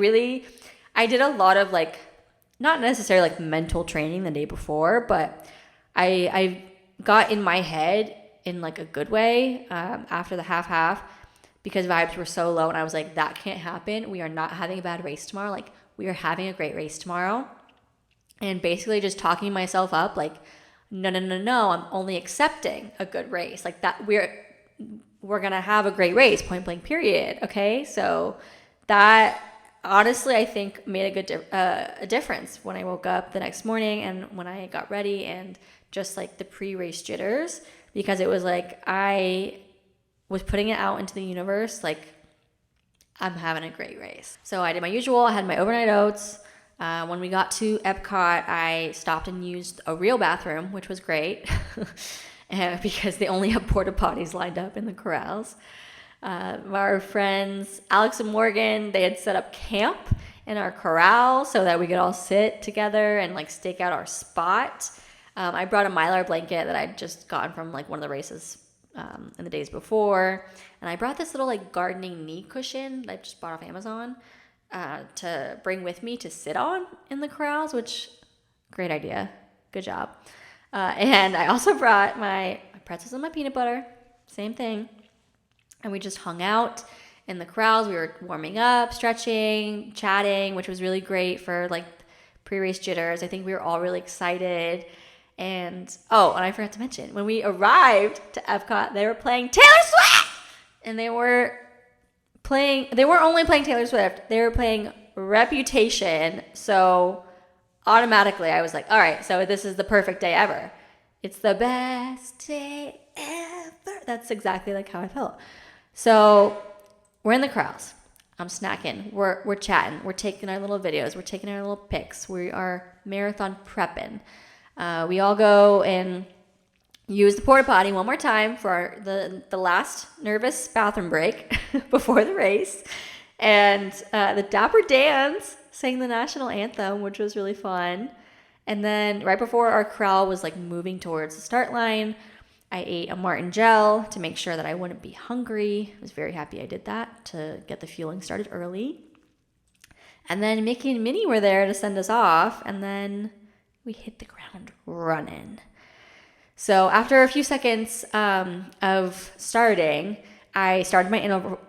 Speaker 1: did a lot of like, not necessarily like mental training the day before, but I got in my head in like a good way after the half, because vibes were so low, and I was like, that can't happen. We are not having a bad race tomorrow. Like we are having a great race tomorrow. And basically just talking myself up like, no, I'm only accepting a good race. Like that we're going to have a great race, point blank period. Okay. So that honestly, I think made a difference when I woke up the next morning and when I got ready, and just like the pre-race jitters, because it was like, I was putting it out into the universe. Like I'm having a great race. So I did my usual. I had my overnight oats. When we got to Epcot, I stopped and used a real bathroom, which was great because they only have porta potties lined up in the corrals. Our friends, Alex and Morgan, they had set up camp in our corral so that we could all sit together and like stake out our spot. I brought a Mylar blanket that I'd just gotten from like one of the races in the days before. And I brought this little like gardening knee cushion that I just bought off Amazon to bring with me to sit on in the corrals, which, great idea. Good job. And I also brought my pretzels and my peanut butter. Same thing. And we just hung out in the corrals. We were warming up, stretching, chatting, which was really great for like pre-race jitters. I think we were all really excited. And I forgot to mention, when we arrived to Epcot, they were playing Taylor Swift! And they weren't only playing Taylor Swift, they were playing Reputation. So automatically I was like, all right, so this is the perfect day ever. It's the best day ever. That's exactly like how I felt. So we're in the corrals. I'm snacking. We're chatting. We're taking our little videos. We're taking our little pics. We are marathon prepping. We all go and use the porta potty one more time for the last nervous bathroom break before the race. And the Dapper Dans sang the national anthem, which was really fun. And then right before our corral was like moving towards the start line, I ate a Martin gel to make sure that I wouldn't be hungry. I was very happy I did that to get the fueling started early. And then Mickey and Minnie were there to send us off, and then we hit the ground running. So after a few seconds of starting, I started my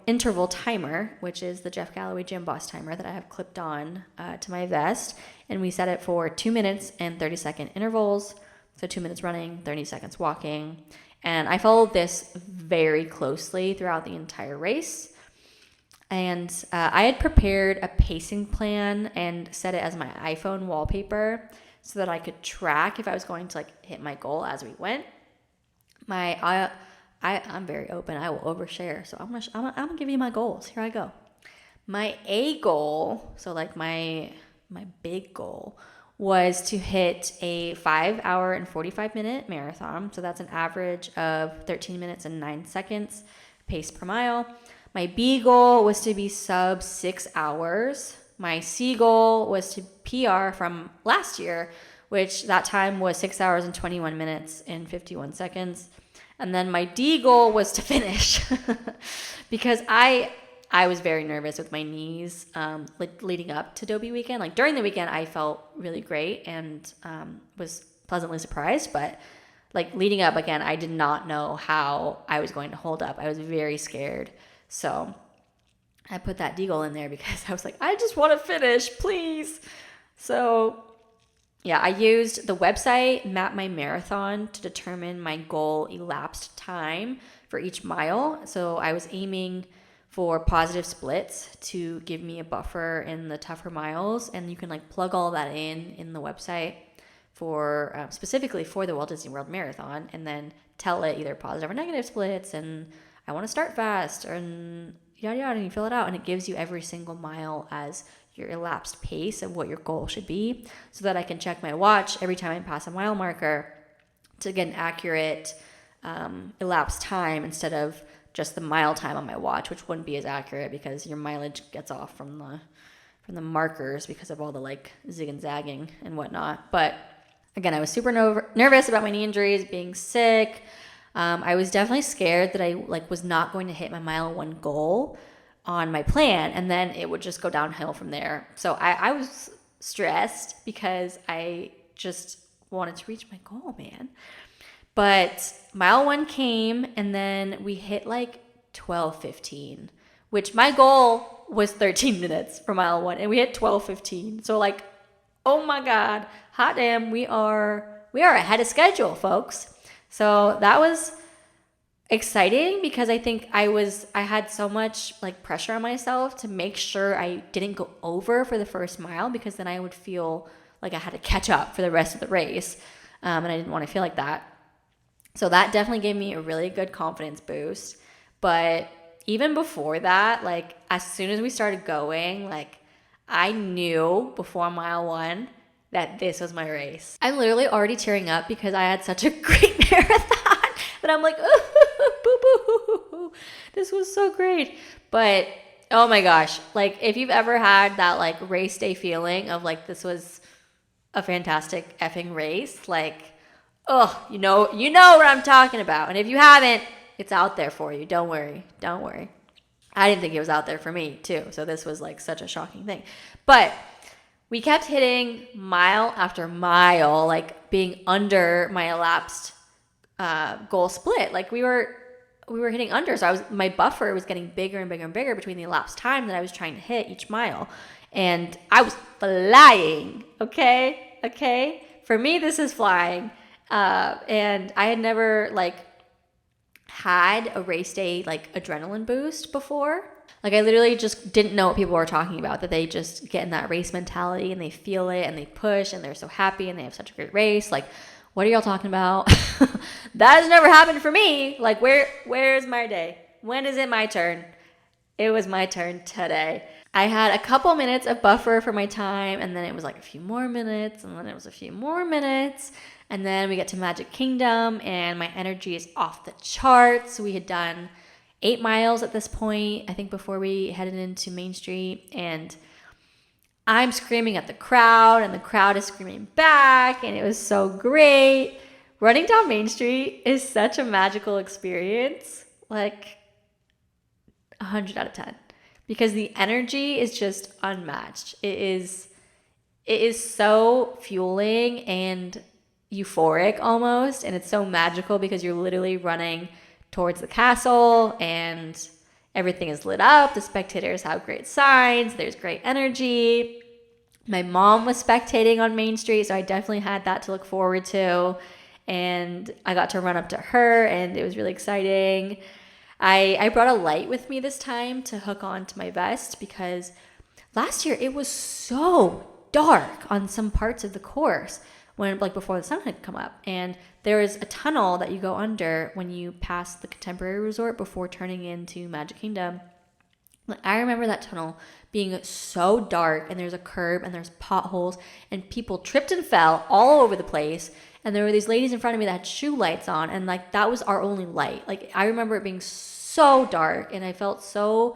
Speaker 1: interval timer, which is the Jeff Galloway Gym Boss timer that I have clipped on to my vest. And we set it for 2 minutes and 30-second intervals. So 2 minutes running, 30 seconds walking. And I followed this very closely throughout the entire race. And I had prepared a pacing plan and set it as my iPhone wallpaper so that I could track if I was going to like hit my goal as we went. I'm very open. I will overshare. So I'm gonna give you my goals. Here I go. My A goal, so like my big goal, was to hit a 5 hour and 45-minute marathon. So that's an average of 13 minutes and 9 seconds pace per mile. My B goal was to be sub 6 hours. My C goal was to PR from last year, which that time was 6 hours and 21 minutes and 51 seconds. And then my D goal was to finish because I was very nervous with my knees leading up to DOPEY weekend. Like during the weekend, I felt really great and was pleasantly surprised. But like leading up, again, I did not know how I was going to hold up. I was very scared. So I put that D goal in there because I was like, I just want to finish, please. So yeah, I used the website Map My Marathon to determine my goal elapsed time for each mile. So I was aiming for positive splits to give me a buffer in the tougher miles. And you can like plug all that in the website for specifically for the Walt Disney World Marathon, and then tell it either positive or negative splits and I want to start fast and yada yada, and you fill it out and it gives you every single mile as your elapsed pace of what your goal should be, so that I can check my watch every time I pass a mile marker to get an accurate elapsed time instead of just the mile time on my watch, which wouldn't be as accurate because your mileage gets off from the markers because of all the like zig and zagging and whatnot. But again, I was super nervous about my knee injuries, being sick. I was definitely scared that I like was not going to hit my mile 1 goal on my plan, and then it would just go downhill from there. So I was stressed because I just wanted to reach my goal, man. But mile 1 came, and then we hit like 12:15, which my goal was 13 minutes for mile 1, and we hit 12:15. So like, oh my God, hot damn, we are ahead of schedule, folks. So that was exciting because I think I had so much like pressure on myself to make sure I didn't go over for the first mile, because then I would feel like I had to catch up for the rest of the race. And I didn't want to feel like that. So that definitely gave me a really good confidence boost. But even before that, like as soon as we started going, like I knew before mile 1 that this was my race. I'm literally already tearing up because I had such a great marathon that I'm like, boo, this was so great. But oh my gosh, like if you've ever had that like race day feeling of like this was a fantastic effing race, like, oh, you know what I'm talking about. And if you haven't, it's out there for you. Don't worry. I didn't think it was out there for me too. So this was like such a shocking thing. But we kept hitting mile after mile, like being under my elapsed goal split. Like we were hitting under. So my buffer was getting bigger and bigger and bigger between the elapsed time that I was trying to hit each mile. And I was flying. Okay. For me, this is flying. And I had never like had a race day like adrenaline boost before. Like I literally just didn't know what people were talking about, that they just get in that race mentality and they feel it and they push and they're so happy and they have such a great race. Like, what are y'all talking about? That has never happened for me. Like, where's my day? When is it my turn? It was my turn today. I had a couple minutes of buffer for my time, and then it was like a few more minutes, and then it was a few more minutes, and then we get to Magic Kingdom, and my energy is off the charts. We had done 8 miles at this point, I think, before we headed into Main Street, and I'm screaming at the crowd, and the crowd is screaming back, and it was so great. Running down Main Street is such a magical experience, like 100 out of 10, because the energy is just unmatched. It is so fueling and euphoric almost, and it's so magical because you're literally running towards the castle and everything is lit up. The spectators have great signs. There's great energy. My mom was spectating on Main Street, so I definitely had that to look forward to. And I got to run up to her, and it was really exciting. I brought a light with me this time to hook onto my vest because last year it was so dark on some parts of the course when, like, before the sun had come up. And there is a tunnel that you go under when you pass the Contemporary Resort before turning into Magic Kingdom. I remember that tunnel being so dark, and there's a curb and there's potholes and people tripped and fell all over the place. And there were these ladies in front of me that had shoe lights on, and like that was our only light. Like, I remember it being so dark, and I felt so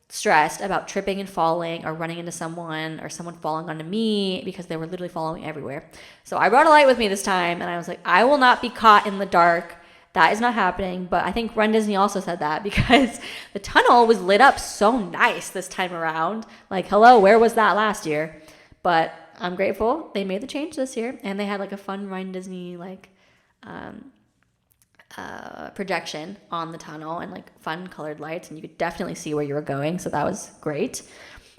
Speaker 1: stressed about tripping and falling or running into someone or someone falling onto me because they were literally following everywhere. So I brought a light with me this time, and I was like, I will not be caught in the dark. That is not happening. But I think runDisney also said that because the tunnel was lit up so nice this time around. Like, hello, where was that last year? But I'm grateful they made the change this year, and they had like a fun runDisney like projection on the tunnel and like fun colored lights, and you could definitely see where you were going. So that was great.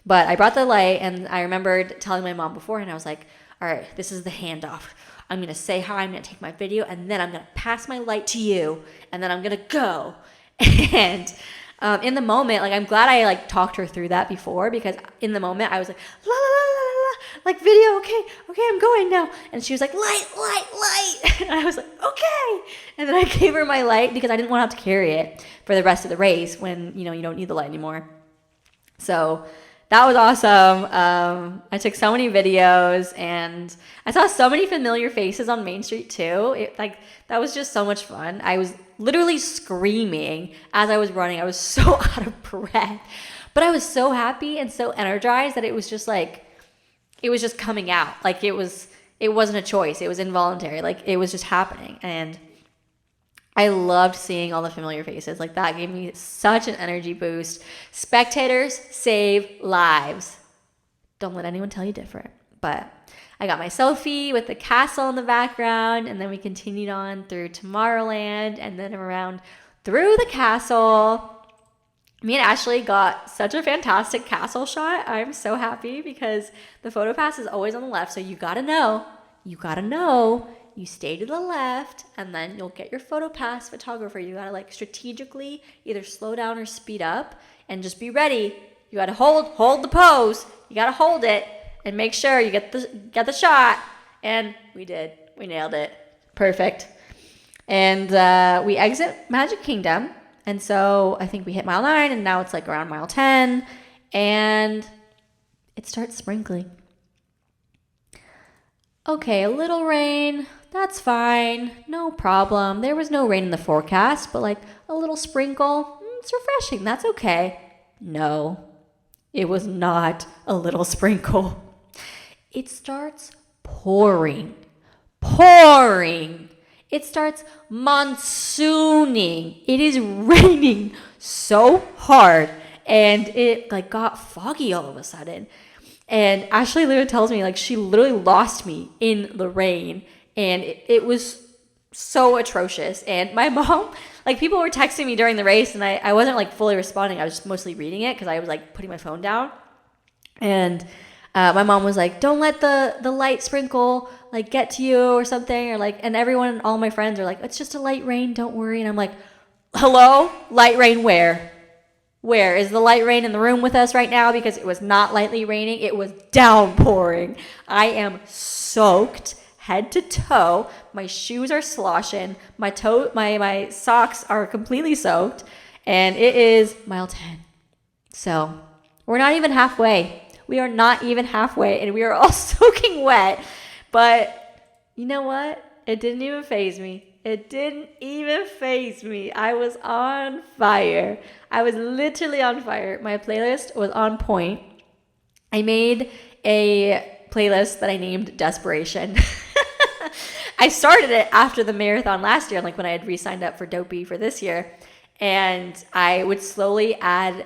Speaker 1: But I brought the light, and I remembered telling my mom beforehand, I was like, all right, this is the handoff. I'm going to say hi, I'm going to take my video, and then I'm going to pass my light to you, and then I'm going to go. And in the moment, like, I'm glad I like talked her through that before, because in the moment I was like, la la la la la, like, video, okay, I'm going now. And she was like, light. And I was like, okay. And then I gave her my light because I didn't want to have to carry it for the rest of the race when, you know, you don't need the light anymore. So that was awesome. I took so many videos, and I saw so many familiar faces on Main Street too. That was just so much fun. I was literally screaming as I was running. I was so out of breath, but I was so happy and so energized that it was just like, it was just coming out. Like, it wasn't a choice. It was involuntary. Like, it was just happening. And I loved seeing all the familiar faces. Like, that gave me such an energy boost. Spectators save lives. Don't let anyone tell you different. But I got my selfie with the castle in the background, and then we continued on through Tomorrowland, and then around through the castle. Me and Ashley got such a fantastic castle shot. I'm so happy because the photo pass is always on the left, so you gotta know. You stay to the left, and then you'll get your photo pass photographer. You gotta like strategically either slow down or speed up, and just be ready. You gotta hold the pose. You gotta hold it and make sure you get the shot. And we did. We nailed it. Perfect. And we exit Magic Kingdom, and so I think we hit mile 9, and now it's like around mile 10, and it starts sprinkling. Okay, a little rain. That's fine. No problem. There was no rain in the forecast, but like a little sprinkle, it's refreshing. That's okay. No, it was not a little sprinkle. It starts pouring. It starts monsooning. It is raining so hard, and it like got foggy all of a sudden. And Ashley literally tells me like she literally lost me in the rain. And it was so atrocious. And my mom, like, people were texting me during the race, and I wasn't like fully responding. I was just mostly reading it because I was like putting my phone down. And my mom was like, don't let the light sprinkle like get to you or something, or like, and everyone, all my friends are like, it's just a light rain, don't worry. And I'm like, hello, light rain where? Where is the light rain in the room with us right now? Because it was not lightly raining, it was downpouring. I am soaked head to toe. My shoes are sloshing. My socks are completely soaked, and it is mile 10. So we're not even halfway. We are not even halfway, and we are all soaking wet. But you know what? It didn't even faze me. I was on fire. I was literally on fire. My playlist was on point. I made a playlist that I named Desperation. I started it after the marathon last year, like when I had re-signed up for DOPEY for this year. And I would slowly add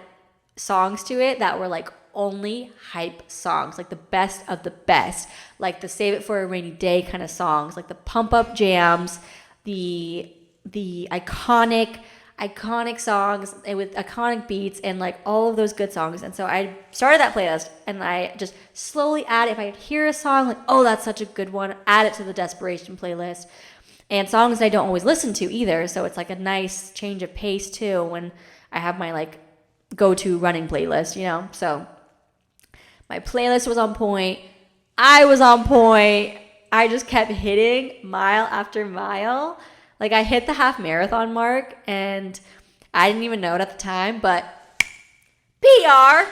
Speaker 1: songs to it that were like only hype songs, like the best of the best, like the save it for a rainy day kind of songs, like the pump up jams, the iconic songs with iconic beats, and like all of those good songs. And so I started that playlist, and I just slowly add, if I hear a song like, oh, that's such a good one, add it to the Desperation playlist. and songs I don't always listen to either. So it's like a nice change of pace too when I have my like go-to running playlist, you know? So my playlist was on point. I was on point. I just kept hitting mile after mile. Like I hit the half marathon mark and I didn't even know it at the time, but PR.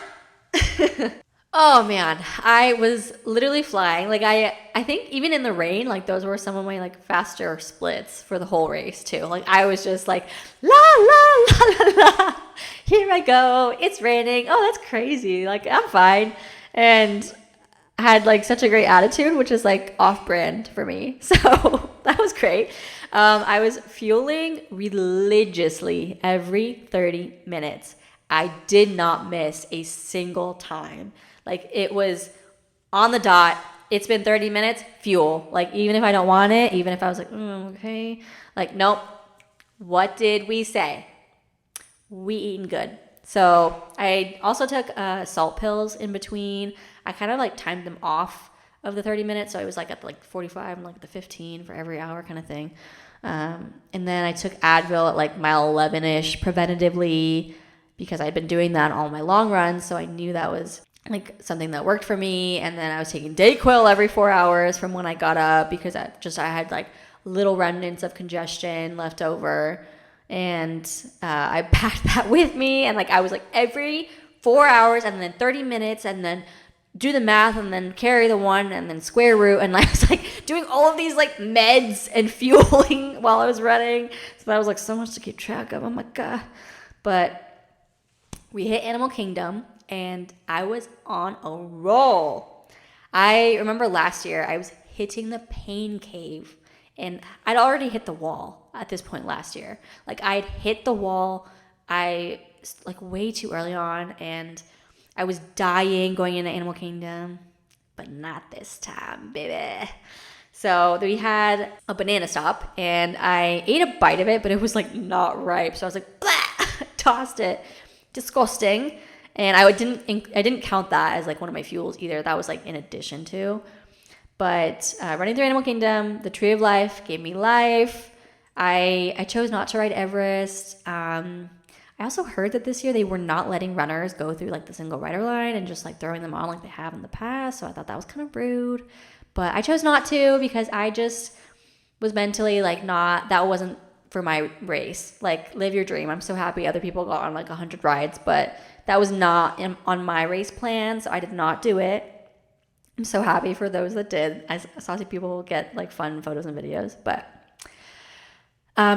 Speaker 1: Oh man, I was literally flying. Like I think even in the rain, like those were some of my like faster splits for the whole race too. Like I was just like la la la la la. Here I go. It's raining. Oh, that's crazy. Like I'm fine. And I had like such a great attitude, which is like off-brand for me. So that was great. I was fueling religiously every 30 minutes. I did not miss a single time. Like it was on the dot. It's been 30 minutes, fuel. Like even if I don't want it, even if I was like, okay. Like, nope. What did we say? We eating good. So I also took salt pills in between. I kind of like timed them off of the 30 minutes. So I was like at like 45 and like the 15 for every hour kind of thing. And then I took Advil at like mile 11-ish preventatively because I'd been doing that all my long runs. So I knew that was like something that worked for me. And then I was taking Dayquil every 4 hours from when I got up because I had like little remnants of congestion left over. And I packed that with me. And like I was like every 4 hours and then 30 minutes and then do the math and then carry the one and then square root. And I was like doing all of these like meds and fueling while I was running. So that was like so much to keep track of. Oh my God. But we hit Animal Kingdom and I was on a roll. I remember last year I was hitting the pain cave and I'd already hit the wall at this point last year. Like I'd hit the wall like way too early on and I was dying going into Animal Kingdom, but not this time, baby. So we had a banana stop and I ate a bite of it, but it was like not ripe. So I was like, blah, tossed it. Disgusting. And I didn't count that as like one of my fuels either. That was like in addition to. But running through Animal Kingdom, the Tree of Life gave me life. I chose not to ride Everest. I also heard that this year they were not letting runners go through like the single rider line and just like throwing them on like they have in the past. So I thought that was kind of rude. But I chose not to because I just was mentally like not, that wasn't for my race. Like live your dream. I'm so happy other people got on like 100 rides, but that was not on my race plan. So I did not do it. I'm so happy for those that did. I saw some people get like fun photos and videos, but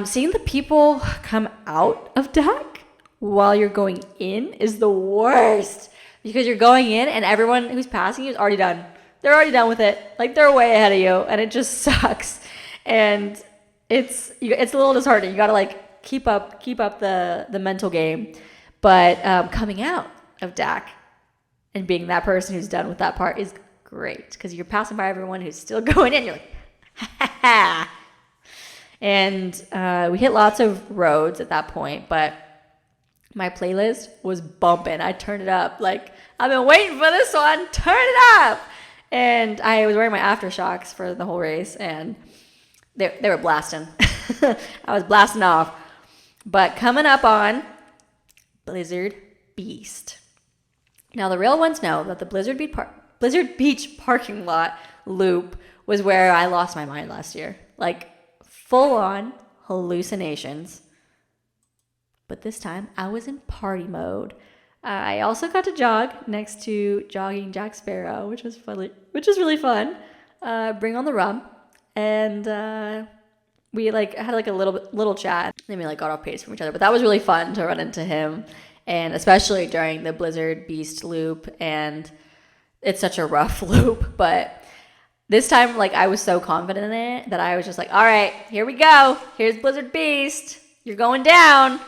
Speaker 1: seeing the people come out of DAC while you're going in is the worst because you're going in and everyone who's passing you is already done. They're already done with it. Like they're way ahead of you and it just sucks. And it's a little disheartening. You got to like keep up the mental game. But coming out of DAC and being that person who's done with that part is great because you're passing by everyone who's still going in. You're like, ha ha ha. And we hit lots of roads at that point, but my playlist was bumping. I turned it up. Like, I've been waiting for this one. Turn it up. And I was wearing my aftershocks for the whole race, and they were blasting. I was blasting off. But coming up on Blizzard Beast. Now, the real ones know that the Blizzard Beach parking lot loop was where I lost my mind last year. Like, full-on hallucinations. But this time, I was in party mode. I also got to jog next to jogging Jack Sparrow, which was really fun. Bring on the rum. And we like had like a little chat. Then we like got off pace from each other. But that was really fun to run into him. And especially during the Blizzard Beast loop. And it's such a rough loop. But this time, like, I was so confident in it that I was just like, all right, here we go. Here's Blizzard Beast. You're going down.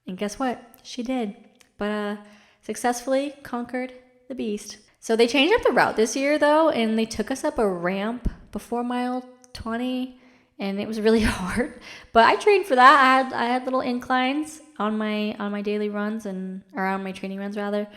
Speaker 1: And guess what? She did. But successfully conquered the beast. So they changed up the route this year, though, and they took us up a ramp before mile 20, and it was really hard. But I trained for that. I had little inclines on my daily runs or on my training runs rather.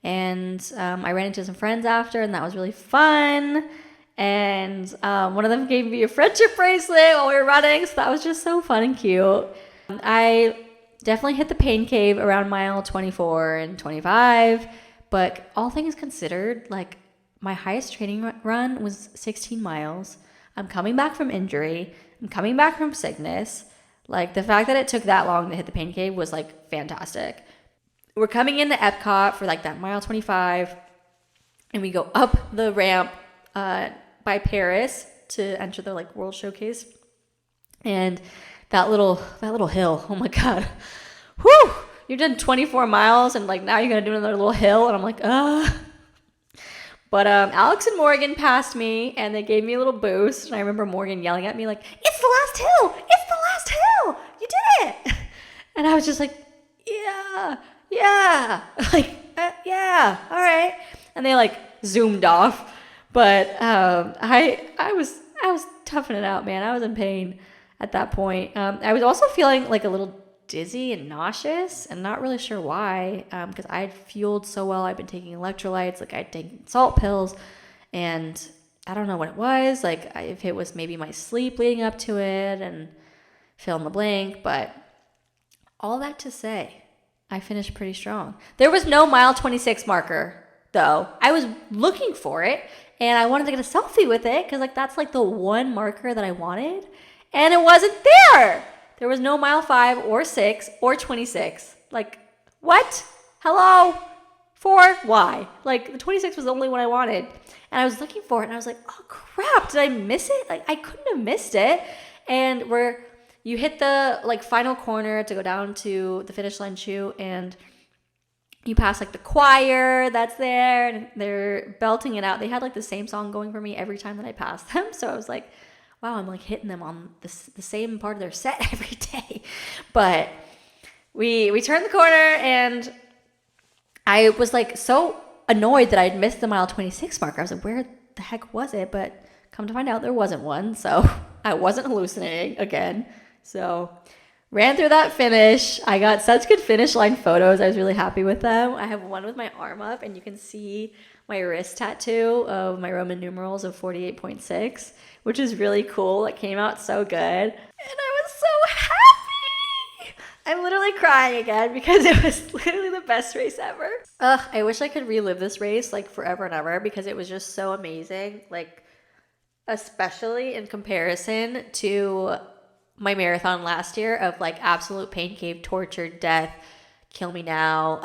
Speaker 1: And I ran into some friends after, and that was really fun. And one of them gave me a friendship bracelet while we were running, so that was just so fun and cute. I definitely hit the pain cave around mile 24 and 25, but all things considered, like my highest training run was 16 miles. I'm coming back from injury. I'm coming back from sickness. Like the fact that it took that long to hit the pain cave was like fantastic. We're coming into Epcot for like that mile 25, and we go up the ramp by Paris to enter the like World Showcase. And that little hill, oh my God. Whew! You did 24 miles and like now you're gonna do another little hill, and I'm like, But Alex and Morgan passed me and they gave me a little boost. And I remember Morgan yelling at me like, "It's the last hill! It's the last hill! You did it!" And I was just like, yeah, like, yeah, all right. And they like zoomed off. But I was toughing it out, man. I was in pain at that point. I was also feeling like a little dizzy and nauseous, and not really sure why, because I had fueled so well. I'd been taking electrolytes, like I'd taken salt pills, and I don't know what it was, like if it was maybe my sleep leading up to it, and fill in the blank. But all that to say, I finished pretty strong. There was no mile 26 marker, though. I was looking for it, and I wanted to get a selfie with it, because like that's like the one marker that I wanted, and it wasn't there. There was no mile 5 or 6 or 26. Like, what? Hello? 4? Why? Like, the 26 was the only one I wanted. And I was looking for it, and I was like, oh, crap. Did I miss it? Like, I couldn't have missed it. And you hit the, like, final corner to go down to the finish line chute, and you pass, like, the choir that's there, and they're belting it out. They had, like, the same song going for me every time that I passed them. So I was like, wow, I'm like hitting them on the same part of their set every day. But we turned the corner, and I was like so annoyed that I'd missed the mile 26 marker. I was like, where the heck was it? But come to find out, there wasn't one. So I wasn't hallucinating again. So ran through that finish. I got such good finish line photos. I was really happy with them. I have one with my arm up, and you can see my wrist tattoo of my Roman numerals of 48.6, which is really cool. It came out so good. And I was so happy. I'm literally crying again because it was literally the best race ever. I wish I could relive this race like forever and ever, because it was just so amazing. Like, especially in comparison to my marathon last year of like absolute pain cave, torture, death, kill me now.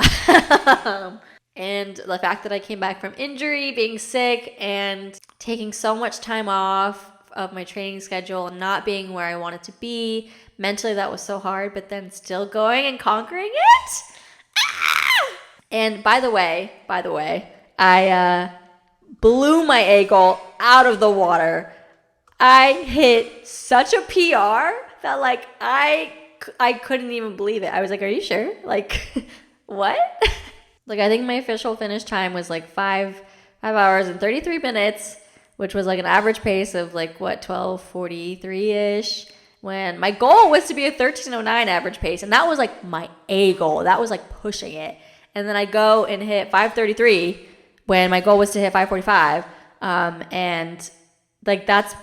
Speaker 1: And the fact that I came back from injury, being sick, and taking so much time off of my training schedule and not being where I wanted to be. Mentally, that was so hard, but then still going and conquering it. And by the way, I blew my ankle out of the water. I hit such a PR that like I couldn't even believe it. I was like, are you sure? Like, what? Like, I think my official finish time was like 5 hours and 33 minutes, which was like an average pace of like, what, 12:43-ish, when my goal was to be a 13:09 average pace. And that was like my A goal. That was like pushing it. And then I go and hit 5:33 when my goal was to hit 5:45. And like, that's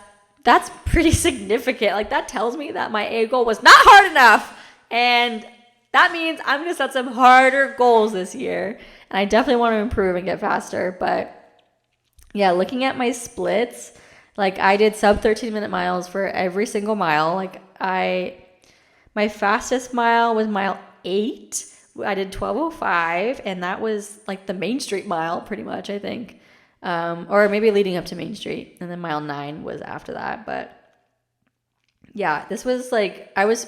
Speaker 1: pretty significant. Like, that tells me that my A goal was not hard enough. And that means I'm going to set some harder goals this year. And I definitely want to improve and get faster. But yeah, looking at my splits, like I did sub 13-minute miles for every single mile. Like my fastest mile was mile 8. I did 12:05, and that was like the Main Street mile pretty much, I think. Or maybe leading up to Main Street. And then mile 9 was after that. But yeah, this was like, I was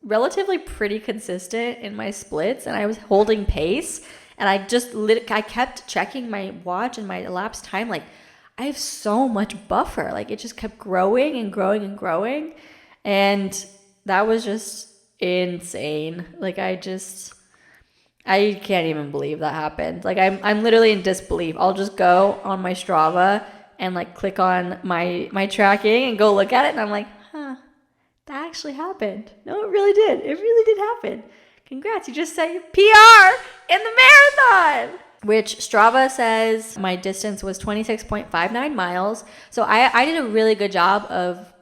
Speaker 1: relatively pretty consistent in my splits, and I was holding pace, and I kept checking my watch and my elapsed time. Like, I have so much buffer. Like, it just kept growing and growing and growing, and that was just insane. Like, I can't even believe that happened. Like, I'm literally in disbelief. I'll just go on my Strava and like click on my tracking and go look at it, and I'm like, that actually happened. No, it really did. It really did happen. Congrats, you just set your PR in the marathon. which Strava says my distance was 26.59 miles. So I did a really good job of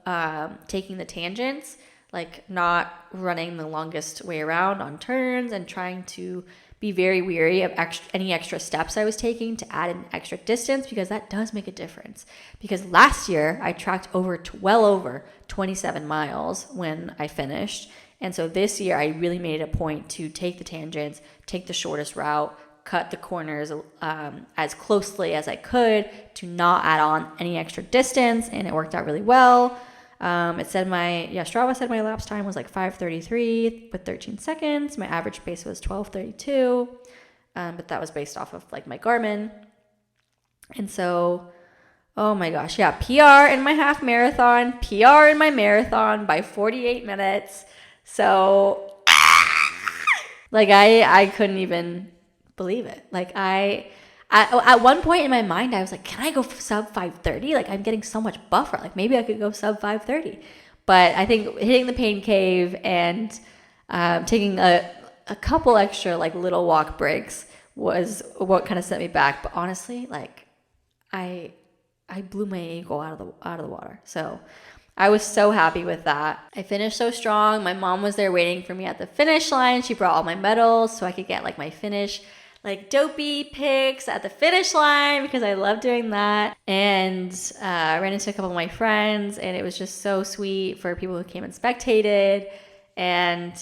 Speaker 1: taking the tangents, like not running the longest way around on turns and trying to be very wary of any extra steps I was taking to add an extra distance, because that does make a difference. Because last year I tracked well over 27 miles when I finished. And so this year I really made it a point to take the tangents, take the shortest route, cut the corners as closely as I could to not add on any extra distance, and it worked out really well. Strava said my lapse time was like 5:33 with 13 seconds. My average pace was 12:32, but that was based off of like my Garmin. And so, oh my gosh, yeah, PR in my half marathon, PR in my marathon by 48 minutes. So, like I couldn't even believe it. Like at one point in my mind, I was like, can I go sub 5:30? Like, I'm getting so much buffer. Like, maybe I could go sub 5:30. But I think hitting the pain cave and taking a couple extra, like, little walk breaks was what kind of set me back. But honestly, like, I blew my ankle out of the water. So I was so happy with that. I finished so strong. My mom was there waiting for me at the finish line. She brought all my medals so I could get, like, my finish DOPEY pics at the finish line, because I love doing that. And I ran into a couple of my friends, and it was just so sweet for people who came and spectated. And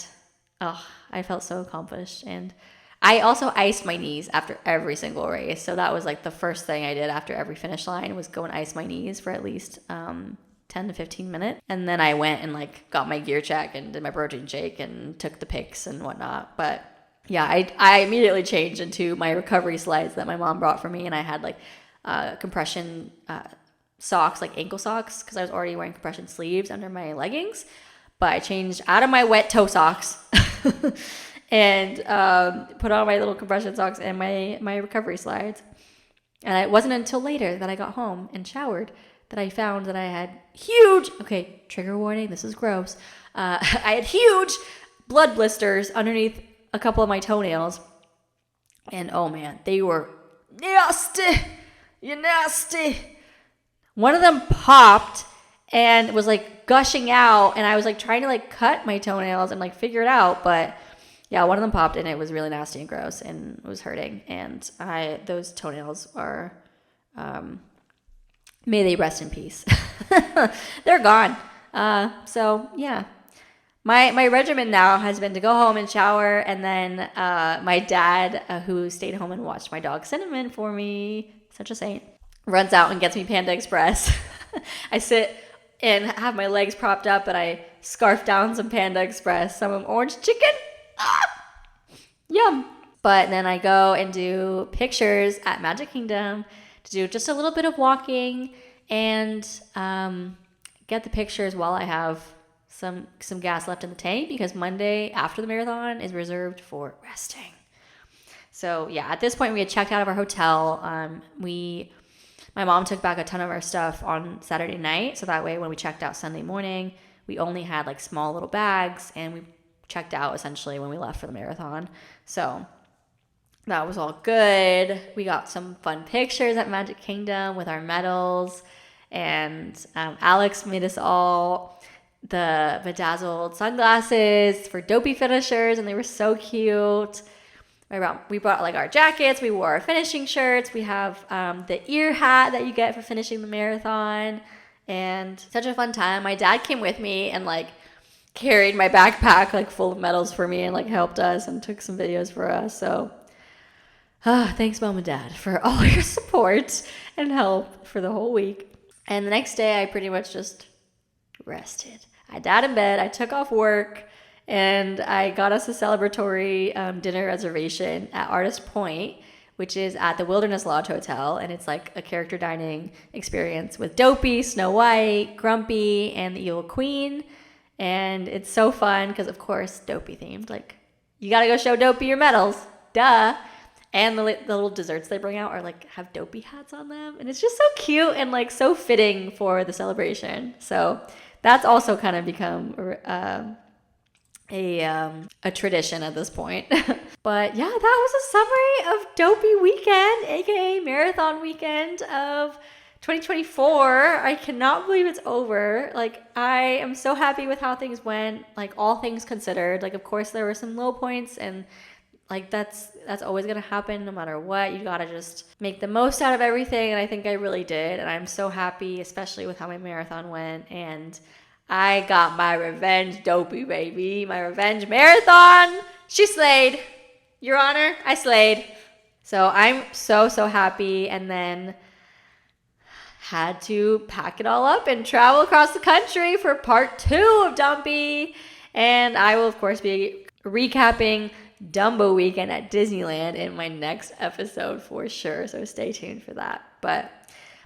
Speaker 1: I felt so accomplished. And I also iced my knees after every single race. So that was like the first thing I did after every finish line, was go and ice my knees for at least 10 to 15 minutes. And then I went and like got my gear check and did my protein shake and took the pics and whatnot. But yeah, I immediately changed into my recovery slides that my mom brought for me, and I had like compression socks, like ankle socks, because I was already wearing compression sleeves under my leggings. But I changed out of my wet toe socks and put on my little compression socks and my recovery slides. And it wasn't until later that I got home and showered that I found that I had okay, trigger warning, this is gross. I had huge blood blisters underneath a couple of my toenails, and oh man, they were nasty. You're nasty. One of them popped and was like gushing out, and I was like trying to like cut my toenails and like figure it out, but yeah, one of them popped and it was really nasty and gross and it was hurting. And those toenails are may they rest in peace. They're gone. So yeah. My regimen now has been to go home and shower, and then my dad, who stayed home and watched my dog Cinnamon for me, such a saint, runs out and gets me Panda Express. I sit and have my legs propped up, and I scarf down some Panda Express, some orange chicken. Yum. But then I go and do pictures at Magic Kingdom to do just a little bit of walking and get the pictures while I have some gas left in the tank, because Monday after the marathon is reserved for resting. So yeah, at this point we had checked out of our hotel. My mom took back a ton of our stuff on Saturday night, so that way when we checked out Sunday morning, we only had like small little bags, and we checked out essentially when we left for the marathon. So that was all good. We got some fun pictures at Magic Kingdom with our medals, and Alex made us all the bedazzled sunglasses for DOPEY finishers, and they were so cute. We brought like our jackets, we wore our finishing shirts, we have the ear hat that you get for finishing the marathon, and such a fun time. My dad came with me and like carried my backpack like full of medals for me and like helped us and took some videos for us. So thanks, Mom and Dad, for all your support and help for the whole week. And the next day I pretty much just rested. I died in bed, I took off work, and I got us a celebratory dinner reservation at Artist Point, which is at the Wilderness Lodge Hotel, and it's like a character dining experience with DOPEY, Snow White, Grumpy, and the Evil Queen. And it's so fun because, of course, DOPEY themed. Like, you gotta go show DOPEY your medals, duh. And the little desserts they bring out are like have DOPEY hats on them, and it's just so cute and like so fitting for the celebration. So that's also kind of become a tradition at this point. But yeah, that was a summary of Dopey weekend, aka marathon weekend of 2024. I cannot believe it's over. Like, I am so happy with how things went, like all things considered. Like, of course there were some low points, and like that's always gonna happen no matter what. You gotta just make the most out of everything, and I think I really did. And I'm so happy, especially with how my marathon went. And I got my revenge Dopey, baby. My revenge marathon. She slayed. Your Honor, I slayed. So I'm so happy. And then had to pack it all up and travel across the country for part 2 of Dumpy. And I will, of course, be recapping Dumbo weekend at Disneyland in my next episode for sure. So stay tuned for that. But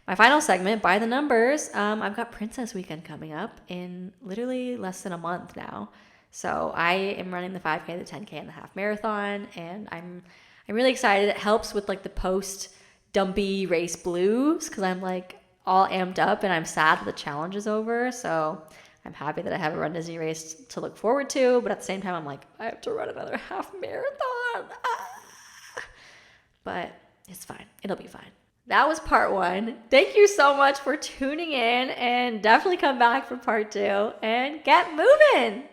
Speaker 1: my final segment, by the numbers, I've got Princess Weekend coming up in literally less than a month now. So I am running the 5K, the 10K, and the half marathon, and I'm really excited. It helps with like the post Dumpy race blues because I'm like all amped up and I'm sad that the challenge is over. So I'm happy that I have a Run Disney race to look forward to, but at the same time, I'm like, I have to run another half marathon. But it's fine. It'll be fine. That was part 1. Thank you so much for tuning in, and definitely come back for part 2 and get moving.